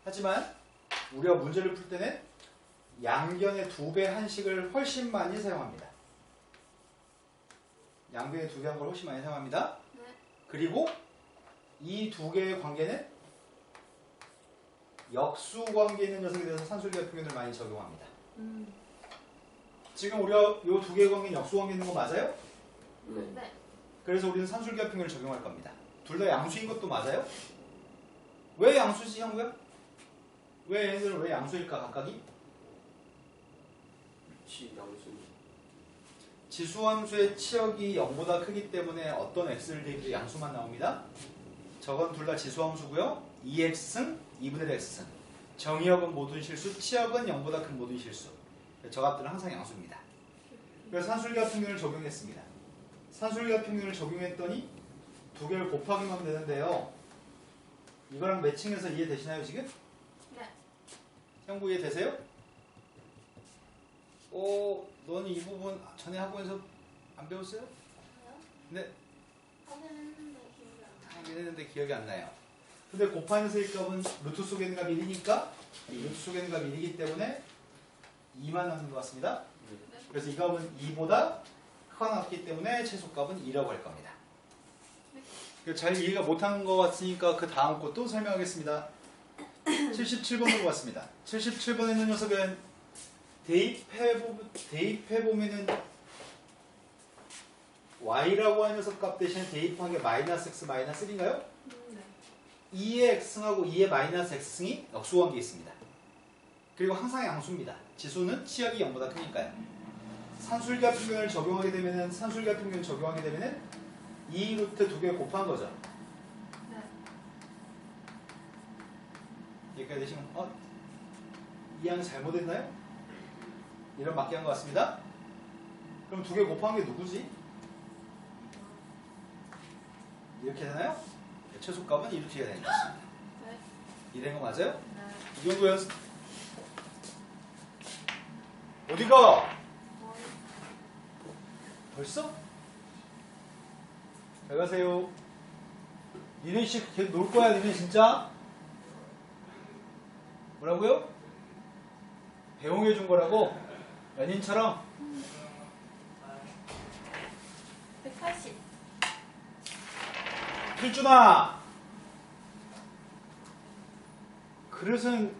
하지만 우리가 문제를 풀 때는 양변의 2배 한식을 훨씬 많이 사용합니다. 양변의 2배 한 걸 훨씬 많이 사용합니다. 네. 그리고 이 두 개의 관계는 역수 관계 있는 녀석에 대해서 산술기하 평균을 많이 적용합니다. 지금 우리가 이 두 개의 관계는 역수 관계 있는 거 맞아요? 네. 네. 그래서 우리는 산술기하 평균을 적용할 겁니다. 둘 다 양수인 것도 맞아요? 왜 양수지, 형구야? 왜 얘네들은 왜 양수일까, 각각이? 치 양수. 지수함수의 치역이 0보다 크기 때문에 어떤 x를 대입해 양수만 나옵니다. 저건 둘 다 지수함수고요. 2x승, 2분의 x승. 정의역은 모든 실수, 치역은 0보다 큰 모든 실수. 저 값들은 항상 양수입니다. 그래서 산술기하 평균을 적용했습니다. 산술기하 평균을 적용했더니 두 개를 곱하기만 하면 되는데요. 이거랑 매칭해서 이해되시나요 지금? 네. 형부 이해되세요? 너는 이 부분 전에 학원에서 안 배웠어요? 네. 하긴 했는데 기억이 안 나요. 근데 곱하는 세입값은 루트 속에 있는 값이 1이니까 루트 속에 있는 값이 1이기 때문에 2만 남는 것 같습니다. 그래서 이 값은 2보다 크거나 같기 때문에 최소값은 2라고 할 겁니다. 잘 이해가 못한 것 같으니까 그 다음 거 또 설명하겠습니다. 77번으로 왔습니다. 77번에 있는 녀석은 대입해보면은 y라고 하는 녀석 값 대신에 대입한 게 마이너스 x 마이너스 1인가요? 네. 2의 x승하고 2의 마이너스 x승이 역수관계에 있습니다. 그리고 항상 양수입니다. 지수는 치역이 0보다 크니까요. 산술기하 평균을 적용하게 되면은 2 루트 두 개 곱한 거죠. 네. 여기까지 되시면 이 항이 잘못했나요? 이런 맞게 한 것 같습니다. 그럼 두 개 곱한 게 누구지? 이렇게 되나요? 최소값은 이렇게 되는 것입니다. 네. 이런 거 맞아요? 네. 이 정도요. 어디가? 벌써? 잘 가세요. 니네 씨 계속 놀 거야, 니네 진짜? 뭐라고요? 배웅해 준 거라고? 연인처럼? 180. 필준아! 그릇은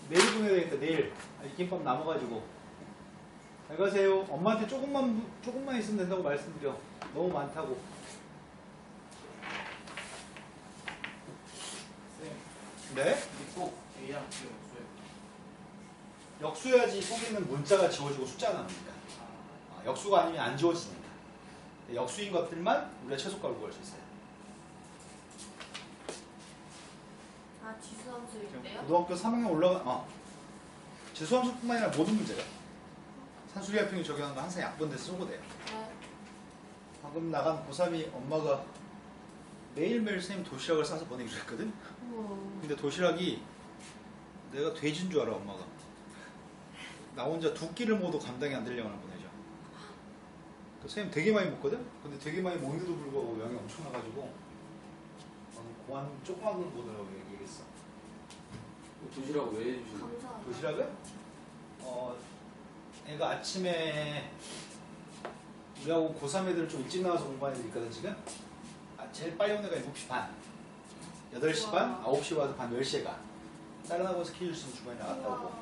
내일 보내야 되겠다, 내일. 이 김밥 남아가지고. 잘 가세요. 엄마한테 조금만 있으면 된다고 말씀드려. 너무 많다고. 쌤, 네? 근데 꼭 A랑 B 없어요. 역수해야지 속에 있는 문자가 지워지고 숫자가 나옵니다. 역수가 아니면 안 지워지니까. 역수인 것들만 우리가 최소값을 구할 수 있어요. 아, 지수함수 지금 있대요? 고등학교 3학년 지수함수뿐만 아니라 모든 문제가 산술기하 평균 적용하는 거 항상 약분돼서 쏘고 돼요. 네. 방금 나간 고3이 엄마가 매일매일 선생님 도시락을 싸서 보내기로 했거든? 우와. 근데 도시락이 내가 돼지인 줄 알아, 엄마가. 나 혼자 두 끼를 먹어도 감당이 안 되려고 하나 보내죠. 그 선생님 되게 많이 먹거든? 근데 되게 많이 먹는데도 불구하고 양이 엄청나가지고 고한 조그만 걸 보느라고 얘기했어. 도시락 왜 해주시는 거예요? 감사합니다. 도시락을? 애가 아침에 우리하고 고3 애들 좀 일찍 나와서 공부하는 애들 있거든 지금. 제일 빨리 오는 애가 7시 반, 8시 반, 9시 와서 반 10시에 가. 다른 학원에서 키울 수 있는 주말에 나갔다 오고.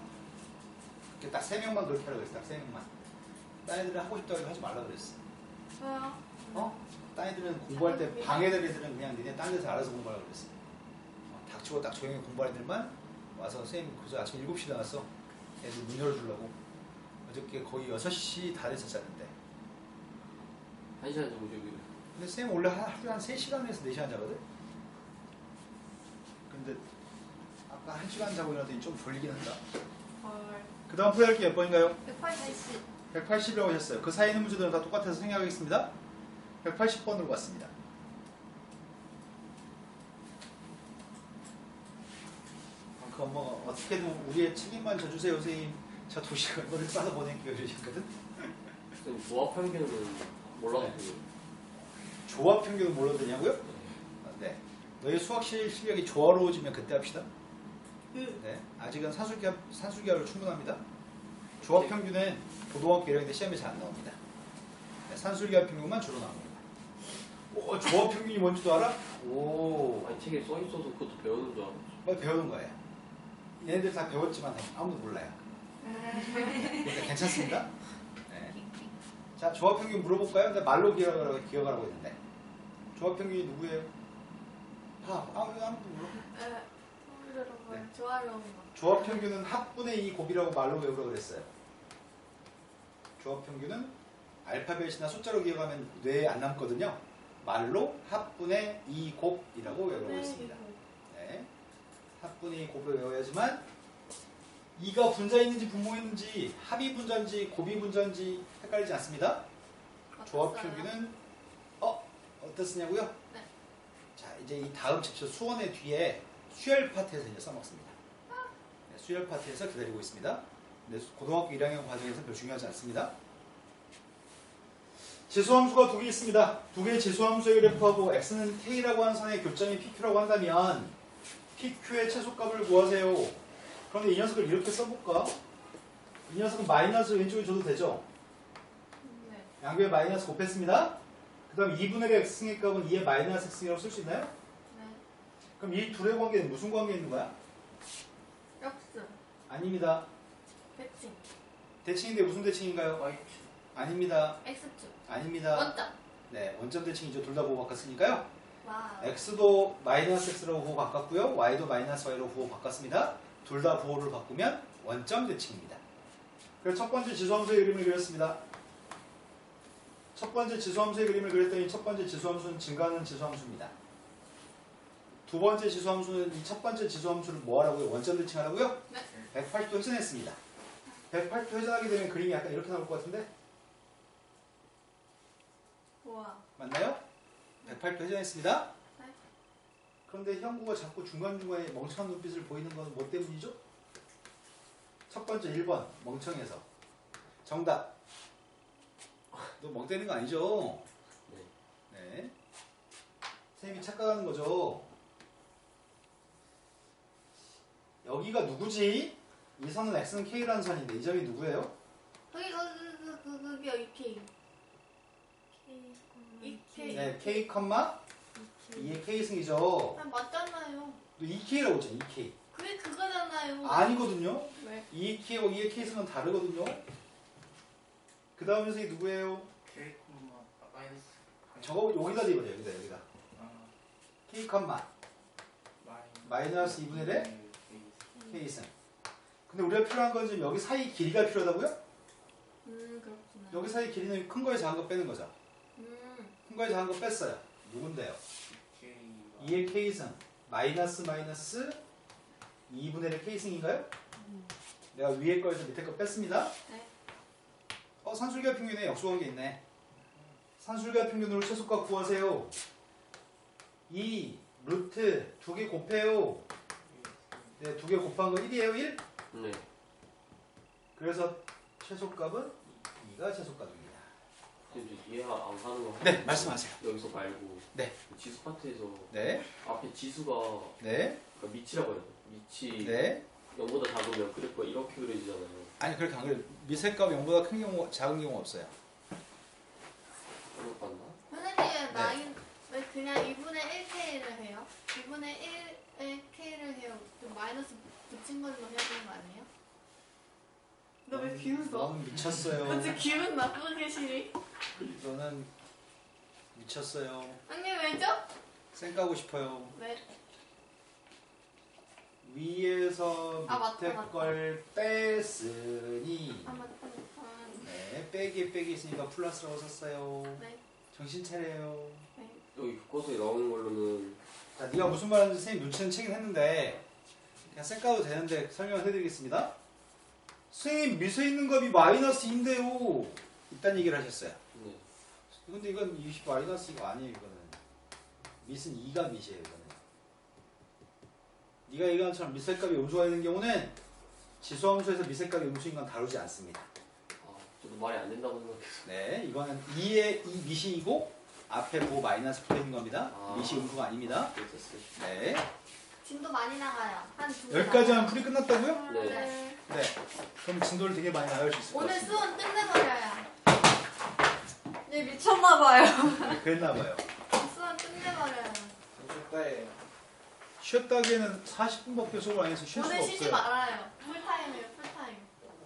이렇게 딱 3명만 그렇게 하라고 그랬어. 딱 3명만. 딴 애들은 하고 싶다고 해서 하지 말라 그랬어. 왜요? 딴 애들은 공부할 때 방해될 애들은 그냥 니네 딴 데서 알아서 공부하라고 그랬어. 닥치고 딱 조용히 공부할 애들만 와서 선생님 그저 아침 7시에 나왔어. 애들 문 열어주려고. 어저께 거의 6시 다 돼서 잤는데. 1시간 정도 저기를. 근데 선생님 원래 하루에 한 3시간에서 4시간 자거든? 근데 아까 1시간 자고 일어났더니 좀 졸리긴 한다. 헐. 그 다음 풀이할 게 몇 번인가요? 180. 180이라고 하셨어요. 그 사이 있는 문제들은 다 똑같아서 생략하겠습니다. 180번으로 왔습니다. 그 엄마가 어떻게든 우리의 책임만 져주세요 선생님. 저 도시락을 너를 싸서 보낼게요 이러셨거든. 쌤, 조합 평균은 몰라도 되고요. 조합 평균은 몰라도 되냐고요? 네. 너희 수학 실력이 조화로워지면 그때 합시다. 네. 아직은 산술기하로 충분합니다. 조합 평균은 고등학교 1학년 때 시험에 잘 안 나옵니다. 네, 산술기하 평균만 주로 나옵니다. 오, 조합 평균이 뭔지도 알아? 오, 아니 책에 써 있어서 그것도 배우는 줄 알았죠. 빨리 배우는 거예요. 얘네들 다 배웠지만 아무도 몰라요. 그러니까 괜찮습니다. 네. 자, 조합 평균 물어볼까요? 근데 말로 기억하라고 했는데. 조합 평균이 누구예요? 아무도 물어. 네. 여러분, 네. 좋아요. 조합 평균은 합분의 2 곱이라고 말로 외우라고 그랬어요. 조합 평균은 알파벳이나 숫자로 기억하면 뇌에 안 남거든요. 말로 합분의 2곱이라고 외워보겠습니다. 네. 합분의 2곱을 외워야지만 2가 분자 있는지 분모 있는지 합이 분자인지 곱이 분자인지 헷갈리지 않습니다. 조합 표기는 어떻게 쓰냐고요? 네. 자, 이제 이 다음 챕터 수원의 뒤에 수열 파트에서 이제 써먹습니다. 네, 수열 파트에서 기다리고 있습니다. 근데 고등학교 1학년 과정에서 별 중요하지 않습니다. 지수함수가 두 개 있습니다. 두 개의 지수함수의 그래프하고 x는 k라고 하는 선의 교점이 pq라고 한다면 pq의 최소값을 구하세요. 그런데 이 녀석을 이렇게 써볼까? 이 녀석은 마이너스 왼쪽에 줘도 되죠? 네. 양변에 마이너스 곱했습니다. 그 다음 2분의 x의 값은 2의 마이너스 x이라고 쓸 수 있나요? 네. 그럼 이 둘의 관계는 무슨 관계 있는 거야? 역수. 아닙니다. 대칭. 대칭인데 무슨 대칭인가요? Y축. 아닙니다. X축. 아닙니다. 원점. 네, 원점 대칭이죠. 둘 다 보호 바꿨으니까요. 와우. x도 마이너스 x로 보호 바꿨고요. y도 마이너스 y로 보호 바꿨습니다. 둘 다 보호를 바꾸면 원점 대칭입니다. 그래서 첫 번째 지수함수의 그림을 그렸습니다. 첫 번째 지수함수의 그림을 그렸더니 첫 번째 지수함수는 증가하는 지수함수입니다. 두 번째 지수함수는 이 첫 번째 지수함수를 뭐 하라고요? 원점 대칭하라고요? 네. 180도 회전했습니다. 180도 회전하게 되면 그림이 약간 이렇게 나올 것 같은데? 우와. 맞나요? 180도 회전했습니다. 네. 그런데 형구가 자꾸 중간중간에 멍청한 눈빛을 보이는 것은 뭐 때문이죠? 첫 번째 1번 멍청해서. 정답. 너 멍 때리는 거 아니죠? 네. 네. 선생님이 착각하는 거죠. 여기가 누구지? 이 선은 x는 k라는 선인데 이 점이 누구예요? 그게 이케이. 이케이. 네, k, 2의 k승이죠. 아, 맞잖아요. 또 2k라고 했잖아요. 2k. 그게 그거잖아요. 아니거든요. 왜? 2k하고 2의 k승은 다르거든요. 그 다음 녀석이 누구예요? K, 마이너스. 저거 여기다 대입하자. 여기다. 아, k, 마이너스 2분의 1의 k승. 근데 우리가 필요한 건 지금 여기 사이 길이가 필요하다고요? 그렇구나. 여기 사이 길이는 큰 거에 작은 거 빼는 거죠. 큰 거에 작은 거 뺐어요. 누군데요? K. 2의 k승. 마이너스 2분의 1의 k승인가요? 내가 위에 거에서 밑에 거 뺐습니다. 네. 산술과 평균에 역수관계 있네. 산술과 평균으로 최소값 구하세요. 2 루트 2개 곱해요. 네, 2개 곱한 거 1이에요, 1? 네. 그래서 최소값은 2가 최소값입니다. 근데 이해가 안 가는 거. 네, 말씀하세요. 여기서 말고. 네. 지수 파트에서 네, 앞에 지수가 네, 그러니까 밑이라고 해요. 밑이 네. 0보다 작으면 그래프가 이렇게 그려지잖아요. 아니, 그렇게 안 그래요. 밑에값 0보다 큰 경우, 작은 경우 없어요. 잘못 봤나? 선생님, 나인 왜 그냥 2분의 1k를 해요? 2분의 1의 k를 해요. 좀 마이너스 붙인 걸로 해야 되는 거 아니에요? 너 왜 기운 써? 너는 미쳤어요. 너 지금 기분 나쁘게 계시니? 너는 미쳤어요. 언니 왜죠? 쌩까고 싶어요. 네. 위에서 밑에 맞다. 걸 뺐으니 아 맞다. 네, 빼기 있으니까 플러스라고 썼어요. 네. 정신 차려요. 네. 여기 교과서에 나오는 걸로는 자, 네가 무슨 말하는지 선생님 눈치는 채긴 했는데 그냥 쌩까도 되는데 설명을 해드리겠습니다. 선생님 밑에 있는 값이 마이너스 2인데요. 이딴 얘기를 하셨어요. 네. 근데 이건 20 마이너스 이거 아니에요. 이거는 밑은 2가 밑이에요. 이거는 네가 얘기한 것처럼 밑색값이 음수가 되는 경우는 지수함수에서 밑색값이 음수인 건 다루지 않습니다. 아, 저도 말이 안 된다고 생각해서. 네, 이거는 2의 2 밑이고 앞에 뭐 마이너스 붙어 있는 겁니다. 아. 밑이 음수가 아닙니다. 됐었어요. 네, 진도 많이 나가요. 한 2개. 여기까지 하면 풀이 끝났다고요? 네. 네, 그럼 진도를 되게 많이 나갈 수 있을 것 오늘 같습니다. 수원 끝내버려요. 얘 미쳤나봐요. 네, 그랬나봐요. 수원 끝내버려요. 좋다예요. 쉬었다기에는 40분밖에 수업 안 해서 쉴 수가 오늘 쉬지 없어요. 말아요. 풀타임이에요, 풀타임.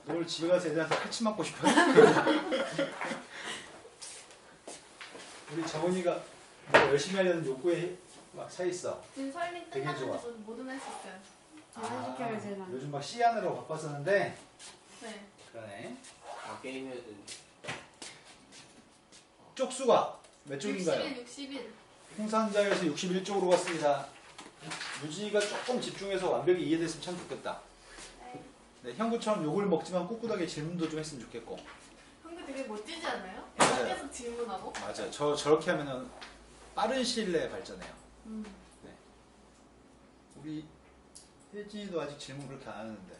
오늘 집에 가서 애들한테 칼침 맞고 싶어요. 우리 정훈이가 뭐 열심히 하려는 욕구에 막 차 있어. 지금 설명 되게 좋아. 끝났는데 뭐든 할 수 있어요. 요즘 막 C안으로 바꿨었는데 네. 그러네. 아, 게임 해야 되는데. 쪽수가 몇 쪽인가요? 61, 61. 풍산자에서 61쪽으로 갔습니다. 유진이가 조금 집중해서 완벽히 이해됐으면 참 좋겠다. 네. 네, 형구처럼 욕을 먹지만 꿋꿋하게 질문도 좀 했으면 좋겠고. 형도 되게 멋지지 않아요? 맞아요. 계속 질문하고. 맞아요. 저렇게 하면은 빠른 시일 내에 발전해요. 네. 우리 혜진이도 아직 질문 그렇게 안 하는데.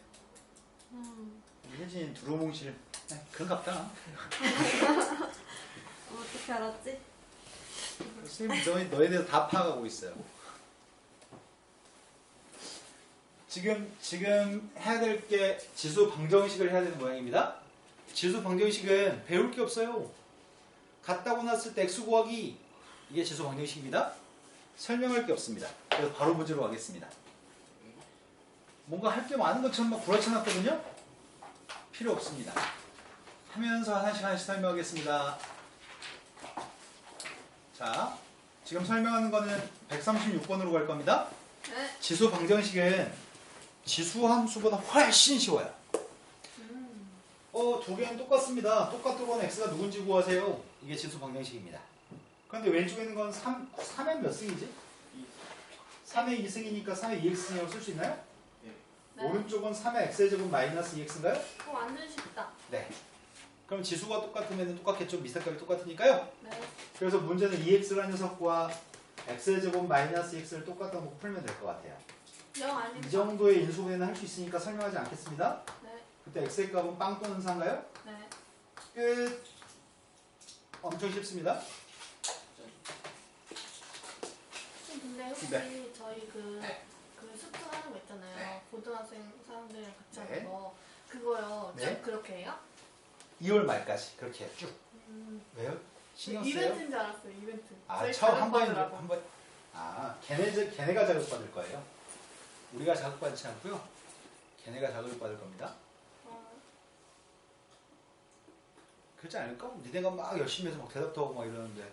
우리 혜진이는 두루뭉실. 네, 그런갑다. 어떻게 알았지? 선생님 너에 대해서 다 파악하고 있어요. 지금 해야 될 게 지수 방정식을 해야 되는 모양입니다. 지수 방정식은 배울 게 없어요. 같다고 났을 때 x 구하기, 이게 지수 방정식입니다. 설명할 게 없습니다. 그래서 바로 문제로 가겠습니다. 뭔가 할 게 많은 것처럼 막 구라쳐놨거든요. 필요 없습니다. 하면서 하나씩 하나씩 설명하겠습니다. 자, 지금 설명하는 거는 136번으로 갈 겁니다. 네. 지수 방정식은 지수 함수보다 훨씬 쉬워요. 두 개는 똑같습니다. 똑같은 x가 누군지 구하세요. 이게 지수 방정식입니다. 그런데 왼쪽에 있는 건 3의 몇 승이지? 3의 2승이니까 3의 2x승이라고 쓸 수 있나요? 네. 오른쪽은 3의 x의 제곱 마이너스 2x인가요? 완전 쉽다. 네. 그럼 지수가 똑같으면 똑같겠죠. 미세값이 똑같으니까요. 네. 그래서 문제는 2x라는 녀석과 x의 제곱 마이너스 2x를 똑같다고 놓고 풀면 될 것 같아요. 0 아니면 이 정도의 인수분해는 할 수 있으니까 설명하지 않겠습니다. 네. 그때 x의 값은 빵 또는 4인가요? 네. 끝. 엄청 쉽습니다. 근데 혹시 네. 저희 그 수트 하는 거 있잖아요. 네. 고등학생 사람들이랑 같이 네. 하는 거. 그거요. 네. 쭉 그렇게 해요? 2월 말까지 그렇게 쭉. 왜요? 신경 쓰여요? 이벤트인 줄 알았어요. 이벤트. 아, 저희 처음 한 번에 자극받으라고. 한 번. 아, 걔네가 자극받을 거예요. 우리가 자극받지 않고요. 걔네가 자극받을 겁니다. 그렇지 않을까? 니네가 막 열심히 해서 막 대답도 하고 막 이러는데,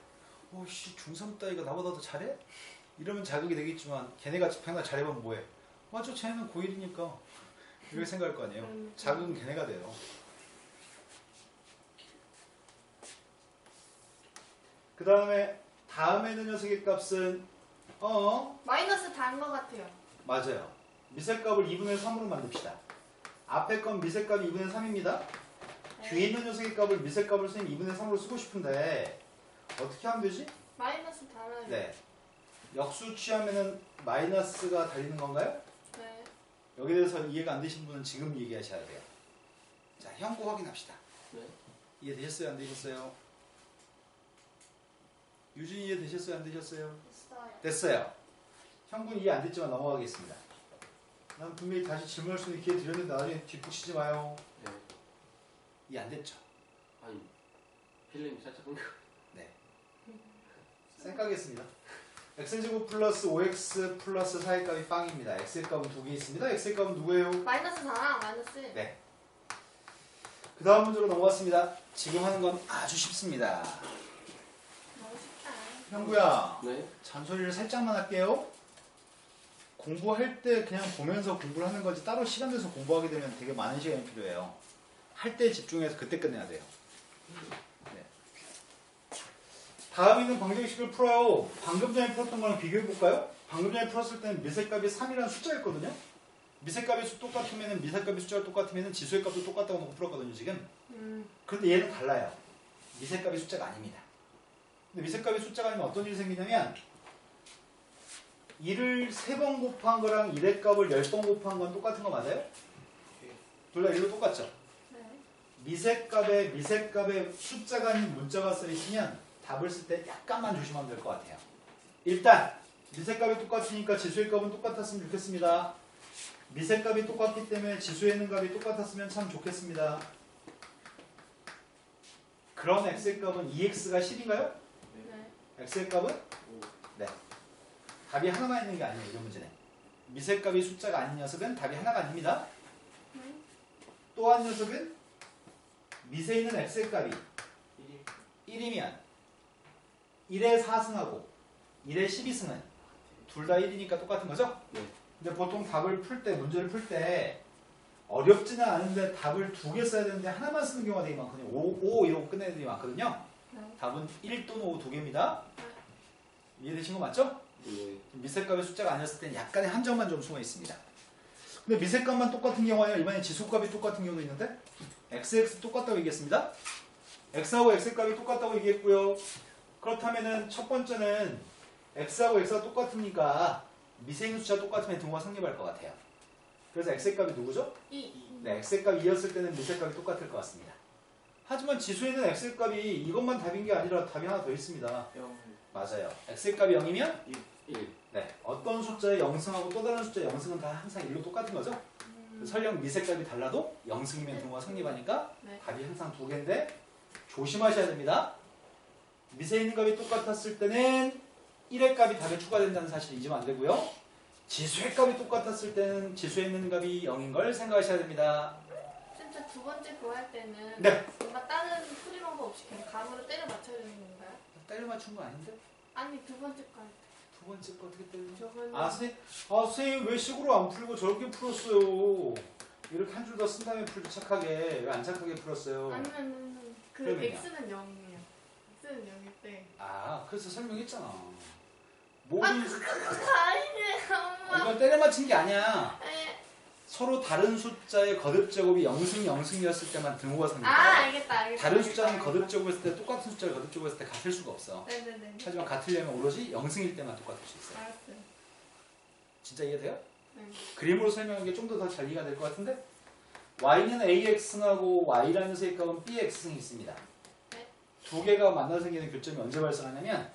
씨, 중3 따위가 나보다 더 잘해? 이러면 자극이 되겠지만, 걔네가 평균 잘해보면 뭐해? 맞아, 쟤는 고1이니까. 이렇게 생각할 거 아니에요. 자극은 걔네가 돼요. 그 다음에 있는 녀석의 값은, 마이너스 다인 것 같아요. 맞아요. 미세값을 2분의 3으로 만듭시다. 앞에 건 미세값이 2분의 3입니다. 뒤에 있는 녀석의 값을 미세값을 선생님 2분의 3으로 쓰고 싶은데 어떻게 하면 되지? 마이너스 달아요. 네. 역수 취하면은 마이너스가 달리는 건가요? 네. 여기에 대해서 이해가 안 되신 분은 지금 얘기하셔야 돼요. 자, 형구 확인합시다. 네. 이해되셨어요? 안 되셨어요? 유진이 이해되셨어요? 안 되셨어요? 됐어요. 됐어요. 형구는 이해 안 됐지만 넘어가겠습니다. 난 분명히 다시 질문할 수 있는 기회 드렸는데 나중에 뒷북치지 마요. 네. 이해 안 됐죠? 아니, 필름이 살짝 끊겨. 네. 생각하겠습니다. x제곱 플러스 5x 플러스 4의 값이 빵입니다. x의 값은 두 개 있습니다. x의 값은 누구예요? 마이너스 4랑 마이너스 1. 네. 그 다음 문제로 넘어갔습니다. 지금 하는 건 아주 쉽습니다. 너무 쉽다. 형구야, 네. 잔소리를 살짝만 할게요. 공부할 때 그냥 보면서 공부를 하는 거지 따로 시간 내서 공부하게 되면 되게 많은 시간이 필요해요. 할 때 집중해서 그때 끝내야 돼요. 네. 다음 있는 방정식을 풀어요. 방금 전에 풀었던 거랑 비교해 볼까요? 방금 전에 풀었을 때는 미세값이 3이라는 숫자였거든요. 미세값이 똑같으면 미세값이 숫자가 똑같으면 지수의 값도 똑같다고 놓고 풀었거든요 지금. 그런데 얘는 달라요. 미세값이 숫자가 아닙니다. 근데 미세값이 숫자가 아니면 어떤 일이 생기냐면 1을 3번 곱한 거랑 1의 값을 10번 곱한 건 똑같은 거 맞아요? 둘 다 1로 똑같죠? 네. 미세값에 숫자가 아닌 문자가 써있으면 답을 쓸 때 약간만 조심하면 될 것 같아요. 일단 미세값이 똑같으니까 지수의 값은 똑같았으면 좋겠습니다. 미세값이 똑같기 때문에 지수에 있는 값이 똑같았으면 참 좋겠습니다. 그런 x의 값은 2x가 10인가요? 네. x의 값은? 네. 답이 하나만 있는 게 아니에요. 이 문제는. 미세값이 숫자가 아닌 녀석은 답이 하나가 아닙니다. 또 한 녀석은 미세에 있는 x의 값이 1이면 1의 4승하고 1의 12승은 둘 다 1이니까 똑같은 거죠? 네. 근데 보통 답을 풀 때, 문제를 풀 때 어렵지는 않은데 답을 두 개 써야 되는데 하나만 쓰는 경우가 되게 많거든요. 5 이러고 끝내는 애들이 많거든요. 네. 답은 1 또는 5 두 개입니다. 네. 이해되신 거 맞죠? 네. 미세값의 숫자가 아니었을 때는 약간의 한정만 좀 숨어 있습니다. 근데 미세값만 똑같은 경우 아니라 이번에 지수값이 똑같은 경우도 있는데 XX 똑같다고 얘기했습니다. X하고 X값이 똑같다고 얘기했고요. 그렇다면은 첫 번째는 X하고 X가 똑같으니까 미세인 숫자가 똑같으면 등호가 성립할 것 같아요. 그래서 X값이 누구죠? 2. 네, X값이 2였을 때는 미세값이 똑같을 것 같습니다. 하지만 지수에는 X값이 이것만 답인 게 아니라 답이 하나 더 있습니다. 0. 맞아요. X값이 0이면 1. 네, 어떤 숫자의 0승하고 또 다른 숫자의 0승은 다 항상 1로 똑같은 거죠. 설령 미세값이 달라도 0승이면 등호가 성립하니까 네. 답이 항상 두 개인데 조심하셔야 됩니다. 미세인 값이 똑같았을 때는 1의 값이 답에 추가된다는 사실 잊으면 안 되고요. 지수의 값이 똑같았을 때는 지수에 있는 값이 0인 걸 생각하셔야 됩니다. 진짜 두 번째 구할 때는 네. 뭔가 다른 풀이 방법 없이 그냥 감으로 때려 맞춰야 되는 건가요? 때려 맞춘 거 아닌데? 아니 두 번째 거 할 때. 두 번째 거 어떻게 때려? 저거는 선생님 왜 식으로 안 풀고 저렇게 풀었어요? 이렇게 한 줄 더 쓴 다음에 풀지 착하게. 왜 안 착하게 풀었어요? 아니면 그 그러면요. X는 0이에요. X는 0일 때. 아, 그래서 설명했잖아. 아 모든 그거 아니네 엄마. 이건 때려 맞힌 게 아니야. 에. 서로 다른 숫자의 거듭 제곱이 0승 0승이었을 때만 등호가 아 생긴다. 알겠다. 다른 숫자는 거듭 제곱했을 때 똑같은 숫자를 거듭 제곱했을 때 같을 수가 없어. 네네네. 하지만 같으려면 오로지 0승일 때만 똑같을 수 있어요. 알았어요. 진짜 이해돼요? 네. 그림으로 설명한 게 좀 더 잘 이해가 될 것 같은데 y는 ax승하고 y라는 수의 값은 bx승이 있습니다. 네. 두 개가 만나서 생기는 교점이 언제 발생하냐면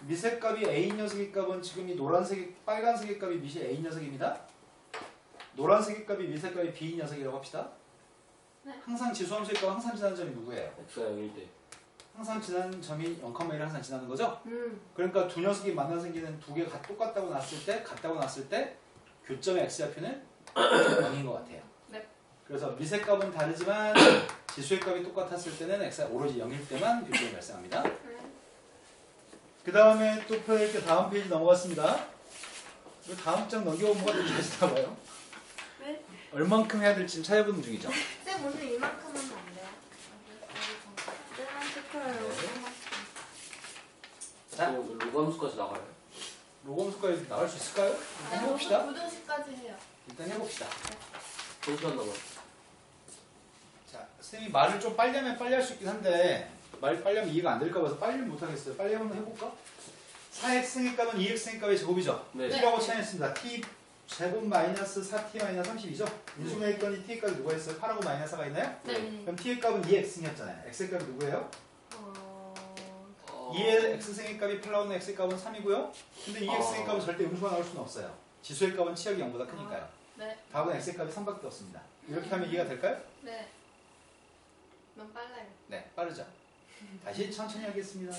미세값이 a 녀석의 값은 지금 이 노란색, 빨간색의 값이 미시 a 녀석입니다. 노란색의 값이 미세값이 b 녀석이라고 합시다. 네. 항상 지수함수의 값은 항상 지나는 점이 누구예요? X가 0일 때. 항상 항상 지나는 점이 0,1을 항상 지나는 거죠? 음. 그러니까 두 녀석이 만나서 생기는 두 개가 똑같다고 났을 때, 같다고 났을 때 교점의 x좌표는 0인 것 같아요. 네. 그래서 미세값은 다르지만 지수의 값이 똑같았을 때는 x가 오로지 0일 때만 교점이 발생합니다. 네. 그 다음에 또 펴낼 게 다음 페이지 넘어갔습니다. 이거 다음 장 넘겨보면 뭐가 될지 아시나 봐요. 네. 얼만큼 해야 될지 지금 찾아보는 중이죠. 쌤 오늘 이만큼 하면 안 돼요? 쌤한 체크를 자, 로감수까지 나가요. 로검수까지 나갈 수 있을까요? 일단 해봅시다. 고등식까지 해요. 일단 해봅시다. 잠시만 남아. 자, 선생님이 말을 좀 빨리 하면 빨리 할 수 있긴 한데 말 빨리 하면 이해가 안 될까 봐서 빨리 못하겠어요. 빨리 한번 해볼까? 4x의 값은 2x의 값의 제곱이죠. 네. t라고 치환했습니다. t 제곱 마이너스 4t 마이너스 30이죠. 인수분해 했더니 t의 값이 누가 있어요? 8하고 마이너스 4가 있나요? 네. 그럼 t의 값은 2x승이었잖아요. x의 값이 누구예요? 어... 2의 x승의 값이 8 나오는 x의 값은 3이고요. 근데 2x의 값은 절대 음수가 나올 수는 없어요. 지수의 값은 치역이 0보다 크니까요. 네. 답은 x의 값이 3밖에 없습니다. 이렇게 하면 이해가 될까요? 네. 넌 빨라요. 네, 빠르죠. 다시 천천히 하겠습니다.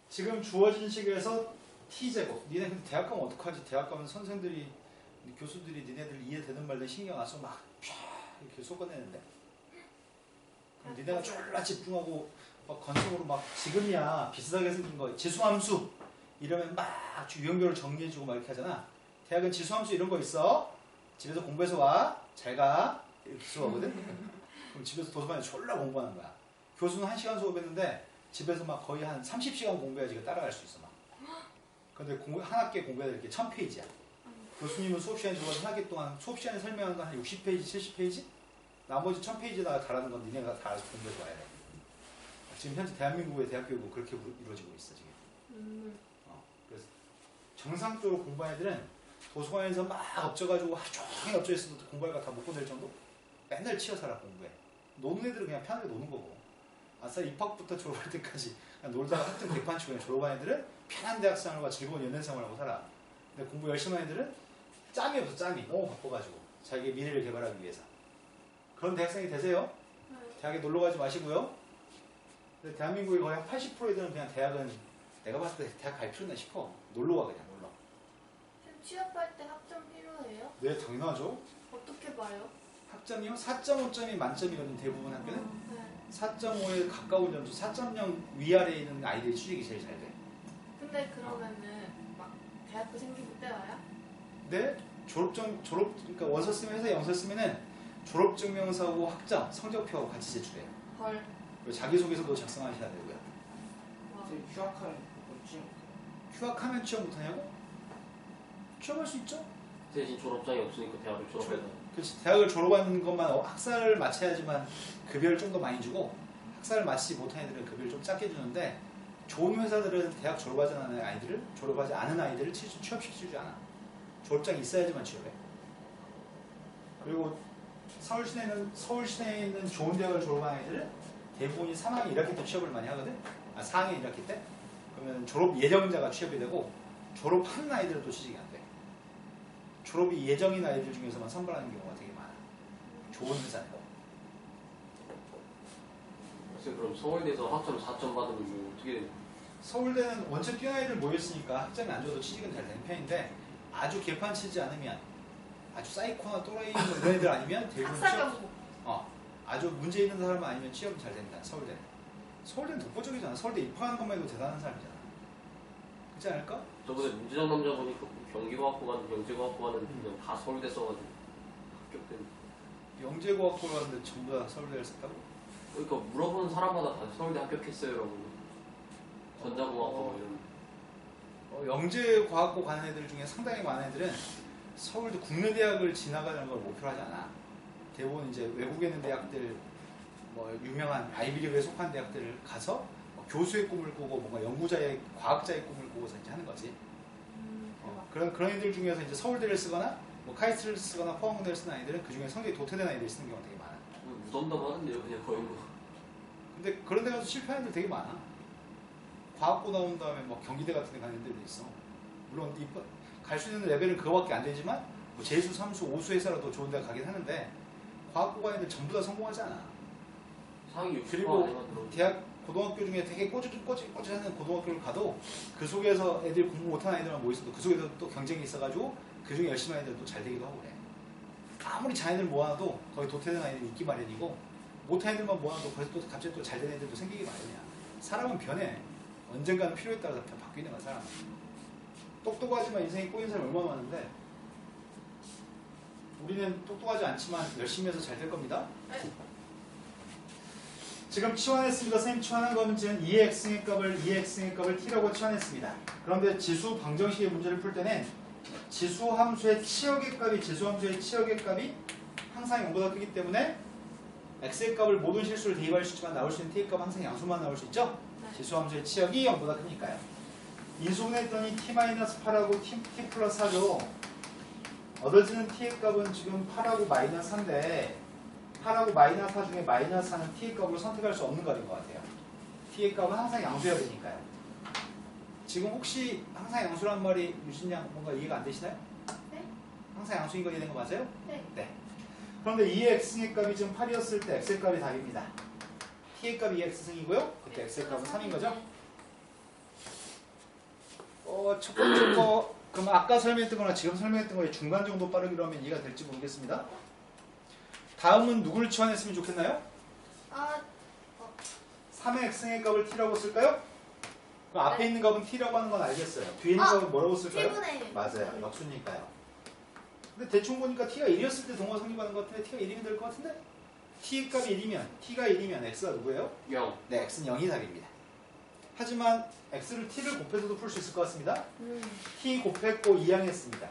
지금 주어진 식에서 t제곱. 니네 근데 대학 가면 어떡하지? 대학 가면 선생들이, 교수들이 니네들 이해되는 말들 신경 안 써서 막 쫙 이렇게 쏟아내는데. 그럼 니네가 졸라 집중하고 막 건성으로 막 지금이야 비슷하게 생긴 거 지수함수 이러면 막 유형별로 정리해주고 막 이렇게 하잖아. 대학은 지수함수 이런 거 있어. 집에서 공부해서 와. 잘 가. 이렇게 수업하거든. 그럼 집에서 도서관에 졸라 공부하는 거야. 교수는 1시간 수업했는데 집에서 막 거의 한 30시간 공부해야지 따라갈 수 있어 막. 근데 한 학기에 공부해야 될 게 1000페이지야. 교수님은 수업 시간에 들어가서 한 학기 동안 수업 시간에 설명한 거 한 60페이지, 70페이지? 나머지 1000페이지에다가 달하는 건 니네가 다 알아서 공부해서 와야 돼. 지금 현재 대한민국의 대학 교육은 그렇게 이루어지고 있어 지금. 그래서 정상적으로 공부하는 애들은 도서관에서 막 엎져가지고 하루 종일 엎져 있어도 공부할 거 다 못 보낼 정도? 맨날 치여 살아 공부해. 노는 애들은 그냥 편하게 노는 거고. 아싸 입학부터 졸업할 때까지 그냥 놀다가 학점 100판 치고 그냥 졸업한 애들은 편한 대학생활과 즐거운 연애생활하고 살아. 근데 공부 열심히 하는 애들은 짬이 없어 짬이. 너무 바빠가지고 자기의 미래를 개발하기 위해서. 그런 대학생이 되세요. 대학에 놀러 가지 마시고요. 근데 대한민국의 거의 한 80%의 애들은 그냥 대학은 내가 봤을 때 대학 갈 필요나 싶어. 놀러 가 그냥 놀러. 쌤 취업할 때 학점 필요해요? 네 당연하죠. 어떻게 봐요? 학점이요? 4.5점이 만점이거든 대부분 학교는. 네. 4.5에 가까운 점수 4.0 위아래에 있는 아이들이 취직이 제일 잘 돼. 근데 그러면은 막 대학교 생기고 때 와요? 네? 그러니까 원서 쓰면 회사에 영서 쓰면은 졸업증명서하고 학점, 성적표하고 같이 제출해요. 헐. 그리고 자기소개서도 작성하셔야 되고요. 와. 휴학하면 뭐지? 휴학하면 취업 못하냐고? 취업할 수 있죠? 대신 졸업장이 없으니까 대학을 졸업해야 돼. 그렇지. 대학을 졸업하는 것만 학사를 마쳐야지만 급여를 좀 더 많이 주고 학사를 마치지 못한 애들은 급여를 좀 작게 주는데 좋은 회사들은 대학 졸업하지 않은 아이들을 취업시키지 않아. 졸업장이 있어야지만 취업해. 그리고 서울시내에 있는 좋은 대학을 졸업한 아이들은 대부분이 3학년 1학기 때 취업을 많이 하거든. 4학년 1학기 때. 그러면 졸업 예정자가 취업이 되고 졸업하는 아이들은 또 취직이 안 돼. 졸업이 예정인 아이들 중에서만 선발하는 경우가 되게 많아. 좋은 회사네요. 그럼 서울대에서 학점 4점 받으면 뭐 어떻게 서울대는 원체 뛰어난 아이들 모였으니까 학점이 안 좋아도 취직은 잘 되는 편인데 아주 개판 치지 않으면 아주 사이코나 또라이 뭐 이런 애들 아니면 대부분 학사 경고. 아주 문제 있는 사람 아니면 취업은 잘 된다. 서울대는 독보적이잖아. 서울대 입학하는 것만 해도 대단한 사람이잖아. 그렇지 않을까? 저번에 문제적 남자 보니까 경기과학부 가는 경제과학부 가는 그냥 다 서울대 써가지고 합격된. 영재고학교 갔는데 전부 다 서울대를 썼다고? 그러니까 물어보는 사람마다 다 서울대 합격했어요라고. 전자공학부 뭐 이런. 영재과학고 가는 애들 중에 상당히 많은 애들은 서울대 국내대학을 지나가는 걸 목표로 하지 않아. 대부분 이제 외국에 있는 대학들, 뭐 유명한 아이비리그에 속한 대학들을 가서 교수의 꿈을 꾸고 뭔가 연구자의 과학자의 꿈을 꾸고서 이제 하는 거지. 그런 애들 중에서 이제 서울대를 쓰거나 뭐 카이스트를 쓰거나 포항공대를 쓰는 아이들은 그 중에 성적이 도태된 아이들이 쓰는 경우가 되게 많아. 무덤덤하는데요, 그냥 거의 뭐. 근데 그런 데 가서 실패하는 애들 되게 많아. 과학고 나온 다음에 뭐 경기대 같은 데 가는 애들도 있어. 물론 갈 수 있는 레벨은 그거밖에 안 되지만 뭐 재수, 삼수, 오수 회사라도 좋은 데 가긴 하는데 과학고 가는 애들 전부 다 성공하지 않아. 상위 60% 그리고 아니면 대학 고등학교 중에 되게 꼬집꼬집하는 고등학교를 가도 그 속에서 애들 공부 못하는 아이들만 모여있어도 그 속에서 또 경쟁이 있어가지고 그 중에 열심히 하는 애들도 잘 되기도 하고 그래. 아무리 자애들 모아도 거의 도태된 아이들이 있기 마련이고 못하는 애들만 모아도 거기서 또 갑자기 또 잘 되는 애들도 생기기 마련이야. 사람은 변해. 언젠가는 필요에 따라서 바뀌는 거야, 사람은. 똑똑하지만 인생이 꼬인 사람이 얼마나 많은데 우리는 똑똑하지 않지만 열심히 해서 잘 될 겁니다. 지금 치환했습니다. 선생님 치환한 거는 지금 2x의 값을 t라고 치환했습니다. 그런데 지수 방정식의 문제를 풀 때는 지수 함수의 치역의 값이 항상 0보다 크기 때문에 x의 값을 모든 실수를 대입할 수 있지만 나올 수 있는 t의 값은 항상 양수만 나올 수 있죠? 네. 지수 함수의 치역이 0보다 크니까요. 인수분해했더니 t-8하고 t 플러스 4죠. 얻어지는 t의 값은 지금 8하고 마이너스 4인데 8하고 마이너스 4 중에 마이너스 4는 t의 값으로 선택할 수 없는 값인 것 같아요. t의 값은 항상 양수여야 되니까요. 지금 혹시 항상 양수란 말이 유진양 뭔가 이해가 안 되시나요? 네? 항상 양수인 거 이해된 거 맞아요? 네. 네. 그런데 2의 x승의 값이 지금 8이었을 때 x의 값이 답입니다. t의 값이 2x승이고요. 그때 x의 값은 3인 거죠? 첫 번째 거 그럼 아까 설명했던 거나 지금 설명했던 거에 중간 정도 빠르기로 하면 이해가 될지 모르겠습니다. 다음은 누구를 치환했으면 좋겠나요? 3의 x승의 값을 t라고 쓸까요? 그럼 앞에 네. 있는 값은 t라고 하는 건 알겠어요. 뒤에 있는 값은 뭐라고 쓸까요? t분의 1. 맞아요. 역수니까요. 근데 대충 보니까 t가 1이었을 때 동화 성립하는 것 같은데 t가 1이면 될 것 같은데? t 값이 1이면 t가 1이면 x가 누구예요? 0. 네, x는 0이 답입니다. 하지만 x를 t를 곱해서도 풀 수 있을 것 같습니다. t 곱했고 2항했습니다.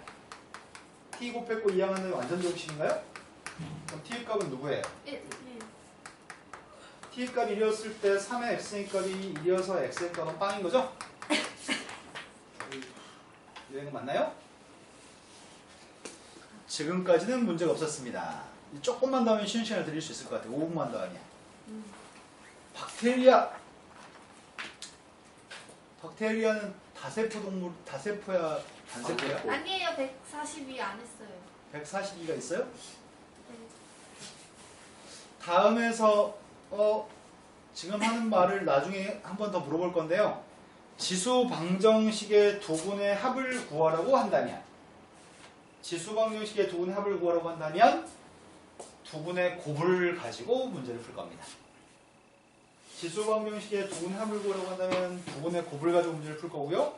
t 곱했고 2항하는 완전 제곱식인가요? 그럼 t의 값은 누구예요? 1. t의 값 1이었을 때 3의 x의 값이 1이어서 x의 값은 빵인 거죠? 이런 거 맞나요? 지금까지는 문제가 없었습니다. 조금만 더 하면 쉬운 시간을 드릴 수 있을 것 같아요. 5분만 더 하면. 박테리아는 다세포 동물, 다세포야, 단세포야? 단세포. 아니에요. 142 안 했어요. 142가 있어요? 네. 다음에서 지금 하는 말을 나중에 한 번 더 물어볼 건데요. 지수 방정식의 두 분의 합을 구하라고 한다면 지수 방정식의 두 분의 합을 구하라고 한다면 두 분의 곱을 가지고 문제를 풀 겁니다. 지수 방정식의 두 분의 합을 구하라고 한다면 두 분의 곱을 가지고 문제를 풀 거고요.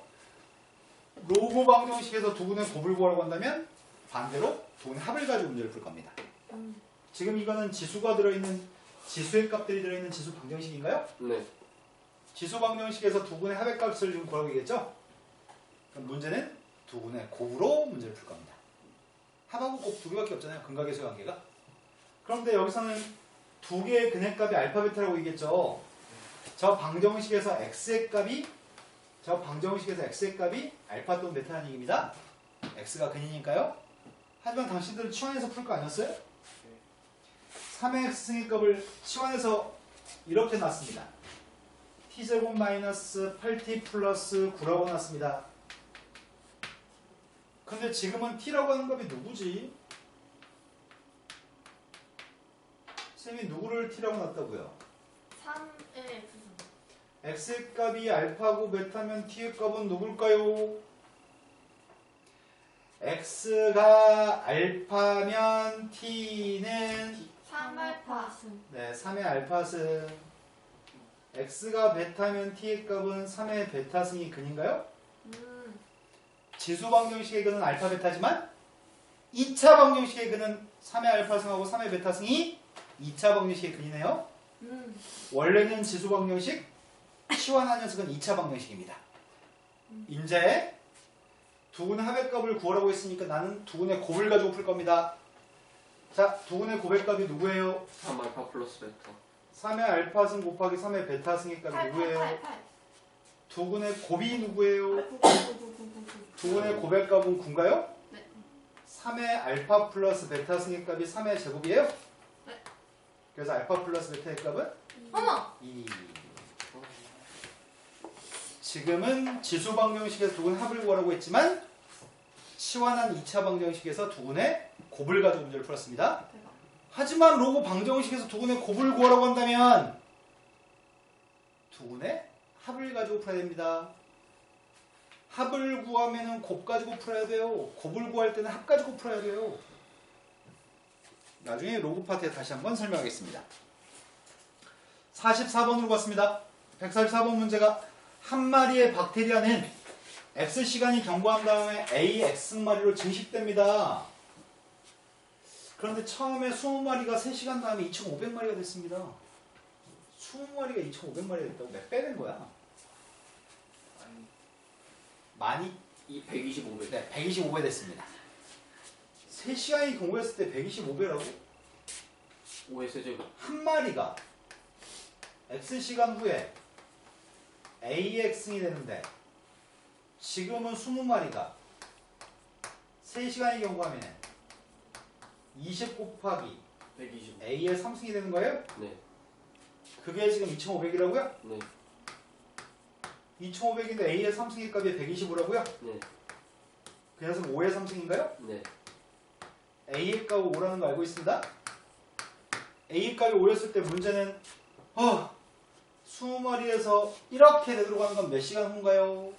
로그 방정식에서 두 분의 곱을 구하라고 한다면 반대로 두 분의 합을 가지고 문제를 풀 겁니다. 지금 이거는 지수가 들어있는 지수의 값들이 들어있는 지수 방정식인가요? 네. 지수 방정식에서 두 분의 합의값을 지금 구하고 있겠죠? 그럼 문제는 두 분의 곱으로 문제를 풀 겁니다. 합하고 곱 두 개밖에 없잖아요. 근각계수의 관계가. 그런데 여기서는 두 개의 근해값이 알파 베타라고 얘기했죠. 저 방정식에서 x의 값이 알파 또는 베타라는 얘기입니다. x가 근이니까요. 하지만 당신들은 치환해서 풀 거 아니었어요? 3의 x 승의값을 치환해서 이렇게 놨습니다. t제곱 마이너스 8t 플러스 9라고 놨습니다. 근데 지금은 t라고 하는 값이 누구지? 쌤이 누구를 t라고 놨다고요? 3의 x x의 값이 알파고 베타면 t의 값은 누굴까요? x가 알파면 t는 3알파. 네, 3의 알파승. x가 베타면 t의 값은 3의 베타승이 근인가요? 지수 방정식의 근은 알파 베타지만 2차 방정식의 근은 3의 알파승하고 3의 베타승이 2차 방정식의 근이네요. 원래는 지수 방정식, 치환한 녀석은 2차 방정식입니다. 이제 두근의 합의값을 구하라고 했으니까 나는 두근의 곱을 가지고 풀 겁니다. 자, 두근의 곱의 값이 누구예요? 3알파 플러스 베타. 3의 알파승 곱하기 3의 베타승의 값이 누구예요? 두근의 곱이 누구예요? 두근의 곱의 값은 9인가요? 네. 3의 알파 플러스 베타승의 값이 3의 제곱이에요? 네. 그래서 알파 플러스 베타의 값은 어머! 2. 지금은 지수 방정식에서 두근 합을 구하라고 했지만 치환한 2차 방정식에서 두근의 곱을 가지고 문제를 풀었습니다. 대박. 하지만 로그 방정식에서 두근의 곱을 구하라고 한다면 두근의 합을 가지고 풀어야 됩니다. 합을 구하면 곱 가지고 풀어야 돼요. 곱을 구할 때는 합 가지고 풀어야 돼요. 나중에 로그 파트에 다시 한번 설명하겠습니다. 44번으로 갔습니다. 144번 문제가 한 마리의 박테리아는 X시간이 경과한 다음에 AX마리로 증식됩니다. 그런데 처음에 20마리가 3시간 다음에 2,500마리가 됐습니다. 20마리가 2,500마리가 됐다고 몇 배 된 거야? 아니 많이? 125배. 네, 125배 됐습니다. 3시간이 경과했을 때 125배라고? 5의 세제곱. 한 마리가 X시간 후에 AX이 되는데 지금은 20마리가 3시간이 경과하면 20 곱하기 125. A의 3승이 되는 거예요? 네. 그게 지금 2,500이라고요? 네. 2,500인데 A의 3승의 값이 125라고요? 네. 그 녀석 5의 3승인가요? 네. A의 값이 5라는 거 알고 있습니다. A의 값이 5였을 때 문제는 20마리에서 이렇게 되돌아가는 건 몇 시간 후인가요?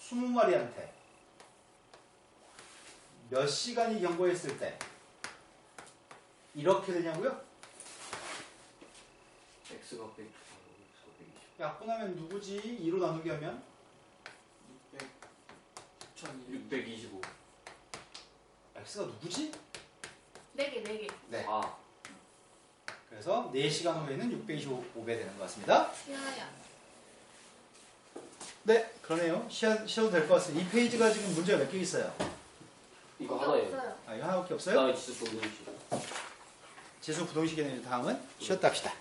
20마리한테 몇 시간이 경과했을 때 이렇게 되냐고요? X가 100. 약분하면 누구지? 2로 나누기 하면 625. X가 누구지? 4개. 네. 아. 그래서 4시간 후에는 625배 되는 것 같습니다. 시아야. 네, 그러네요. 쉬어도 될 것 같습니다. 이 페이지가 지금 문제가 몇 개 있어요? 이거 거기 하나예요. 없어요. 아, 이거 하나밖에 없어요? 그다음에 지수 동동식. 지수 부동식이네요. 다음은 쉬었다 합시다.